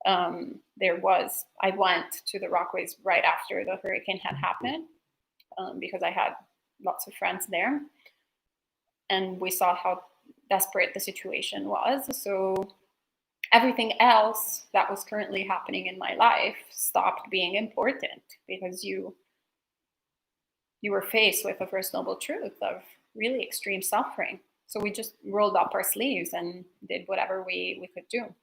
I went to the Rockaways right after the hurricane had happened, because I had lots of friends there, and we saw how desperate the situation was. So everything else that was currently happening in my life stopped being important, because you were faced with the first noble truth of really extreme suffering. So we just rolled up our sleeves and did whatever we could do.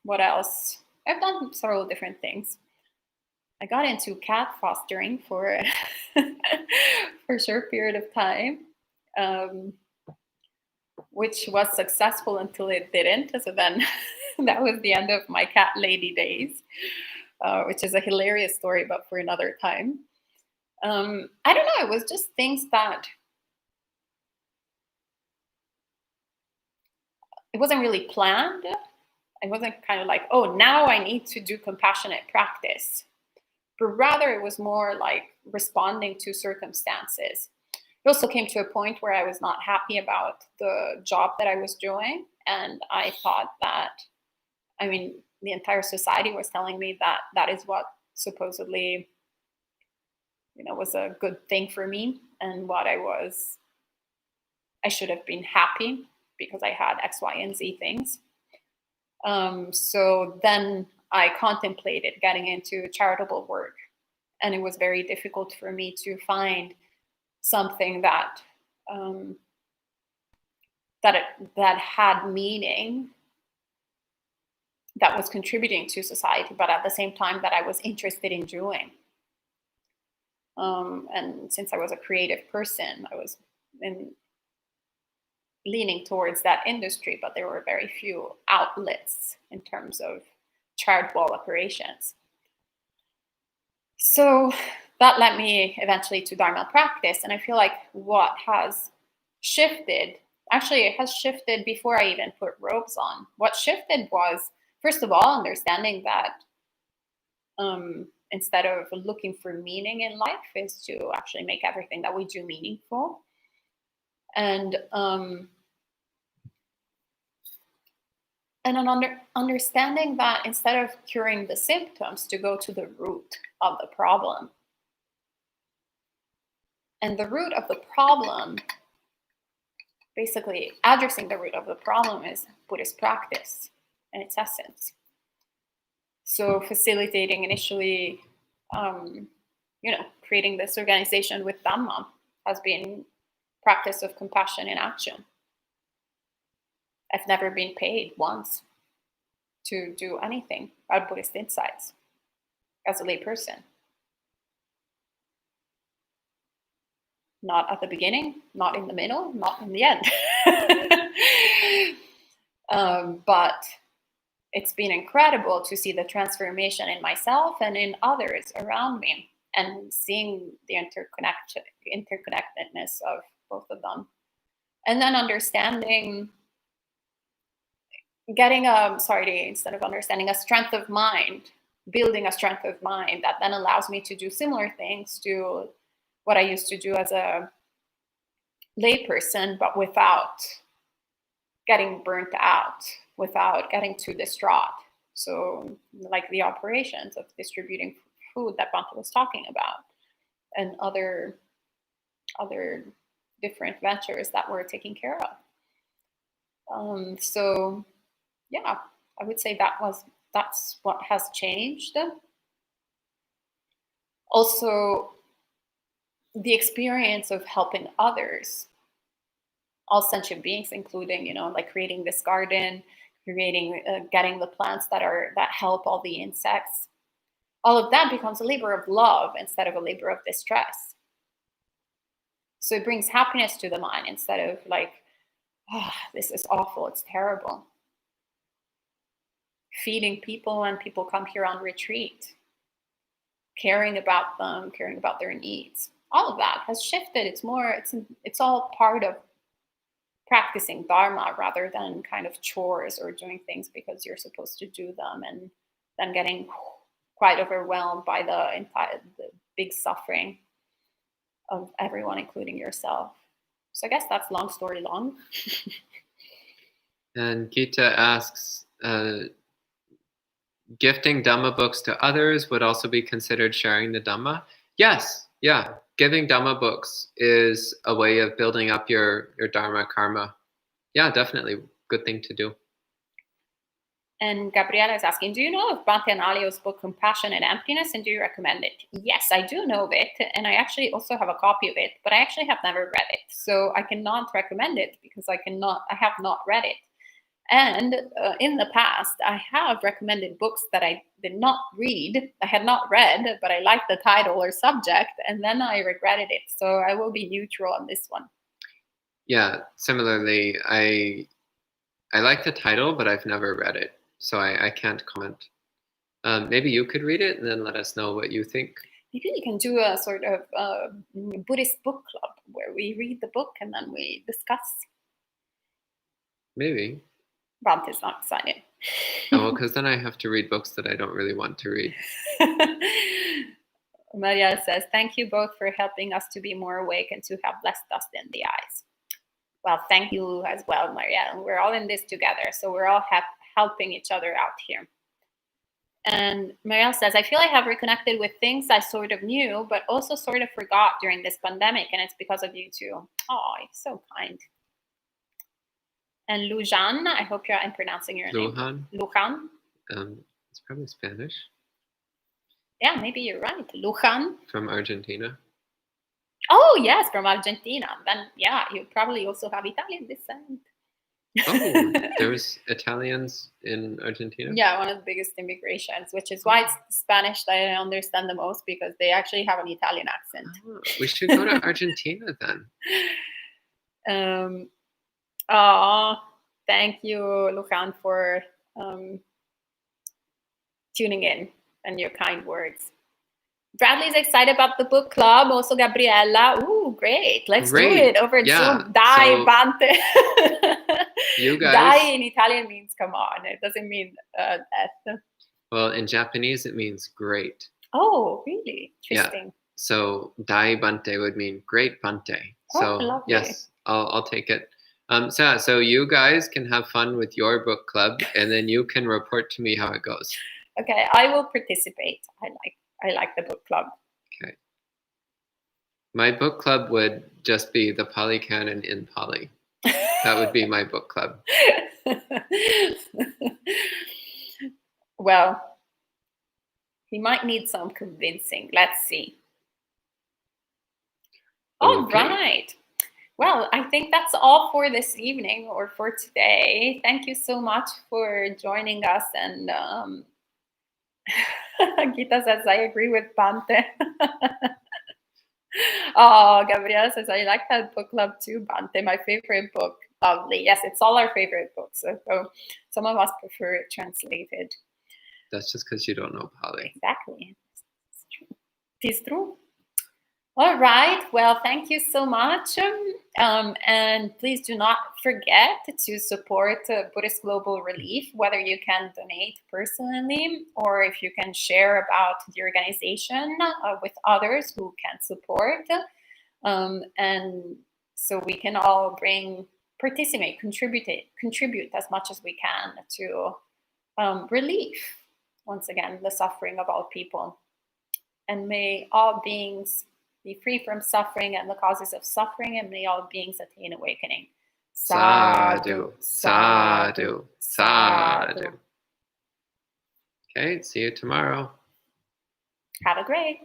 What else? I've done several different things. I got into cat fostering for for a short period of time, which was successful until it didn't. So then that was the end of my cat lady days, which is a hilarious story, but for another time. I don't know. It was just things that it wasn't really planned. It wasn't kind of like, oh, now I need to do compassionate practice. But rather, it was more like responding to circumstances. It also came to a point where I was not happy about the job that I was doing. And I thought that, the entire society was telling me that that is what supposedly, was a good thing for me, and what I should have been happy because I had X, Y, and Z things. So then I contemplated getting into charitable work, and it was very difficult for me to find something that that had meaning, that was contributing to society, but at the same time that I was interested in doing. And since I was a creative person, I was leaning towards that industry, but there were very few outlets in terms of charitable operations. So that led me eventually to Dharma practice. And I feel like what has shifted, actually, it has shifted before I even put robes on. What shifted was, first of all, understanding that instead of looking for meaning in life, is to actually make everything that we do meaningful. And an understanding that instead of curing the symptoms, to go to the root of the problem. And the root of the problem, basically addressing the root of the problem, is Buddhist practice in its essence. So facilitating initially, creating this organization with Dhamma has been practice of compassion in action. I've never been paid once to do anything about Buddhist insights as a layperson. Not at the beginning, not in the middle, not in the end. But it's been incredible to see the transformation in myself and in others around me, and seeing the interconnectedness of both of them. And then understanding, instead of understanding, a strength of mind, building a strength of mind that then allows me to do similar things to what I used to do as a layperson, but without getting burnt out, without getting too distraught. So like the operations of distributing food that Bante was talking about, and other different ventures that we're taking care of. So yeah, I would say that's what has changed. Also, the experience of helping others, all sentient beings, including, like creating this garden, getting the plants that help all the insects. All of that becomes a labor of love instead of a labor of distress. So it brings happiness to the mind instead of like, this is awful, it's terrible. Feeding people when people come here on retreat, caring about them, caring about their needs. All of that has shifted. It's all part of practicing Dharma rather than kind of chores or doing things because you're supposed to do them, and then getting quite overwhelmed by the big suffering of everyone, including yourself. So I guess that's long story long. And Gita asks, gifting Dhamma books to others would also be considered sharing the Dhamma? Yes, yeah. Giving Dhamma books is a way of building up your Dharma karma. Yeah, definitely. Good thing to do. And Gabriela is asking, do you know of Bhante and Alio's book, Compassion and Emptiness, and do you recommend it? Yes, I do know of it, and I actually also have a copy of it, but I actually have never read it. So I cannot recommend it because I have not read it. And in the past, I have recommended books that I did not read, I had not read, but I liked the title or subject, and then I regretted it. So I will be neutral on this one. Yeah, similarly, I like the title, but I've never read it, so I can't comment. Maybe you could read it and then let us know what you think. Maybe you can do a sort of Buddhist book club where we read the book and then we discuss. Maybe. Bhante is not excited. Oh, well, because then I have to read books that I don't really want to read. Maria says, thank you both for helping us to be more awake and to have less dust in the eyes. Well, thank you as well, Maria. We're all in this together, so we're all helping each other out here. And Marielle says, I feel I have reconnected with things I sort of knew, but also sort of forgot during this pandemic, and it's because of you too. Oh, you're so kind. And Lujan, I hope I'm pronouncing your name. Lujan. It's probably Spanish. Yeah, maybe you're right. Lujan. From Argentina. Oh, yes, from Argentina. Then, yeah, you probably also have Italian descent. Oh, there was Italians in Argentina? Yeah, one of the biggest immigrations, which is why it's Spanish that I understand the most, because they actually have an Italian accent. Oh, we should go to Argentina then. Thank you, Lujan, for tuning in and your kind words. Bradley's excited about the book club. Also, Gabriella. Ooh, great. Let's do it over Zoom. Dai, So Bante. you guys. Dai in Italian means come on. It doesn't mean that. Well, in Japanese, it means great. Oh, really? Interesting. Yeah. So dai Bante would mean great Bante. So lovely. yes, I'll take it. So you guys can have fun with your book club, and then you can report to me how it goes. Okay, I will participate. I like the book club. Okay. My book club would just be the Pali Canon in Pali. That would be my book club. Well, he might need some convincing. Let's see. All right. Well, I think that's all for this evening or for today. Thank you so much for joining us. And Gita says, I agree with Bante. Oh, Gabriela says, I like that book club too, Bante. My favorite book. Lovely. Yes, it's all our favorite books. So some of us prefer it translated. That's just because you don't know Pali. Exactly. It's true. It is true. All right. Well, thank you so much. And please do not forget to support Buddhist Global Relief, whether you can donate personally or if you can share about the organization with others who can support. And so we can all participate, contribute as much as we can to relief, once again, the suffering of all people. And may all beings be free from suffering and the causes of suffering, and may all beings attain awakening. Sadhu, sadhu, sadhu. Okay, see you tomorrow. Have a great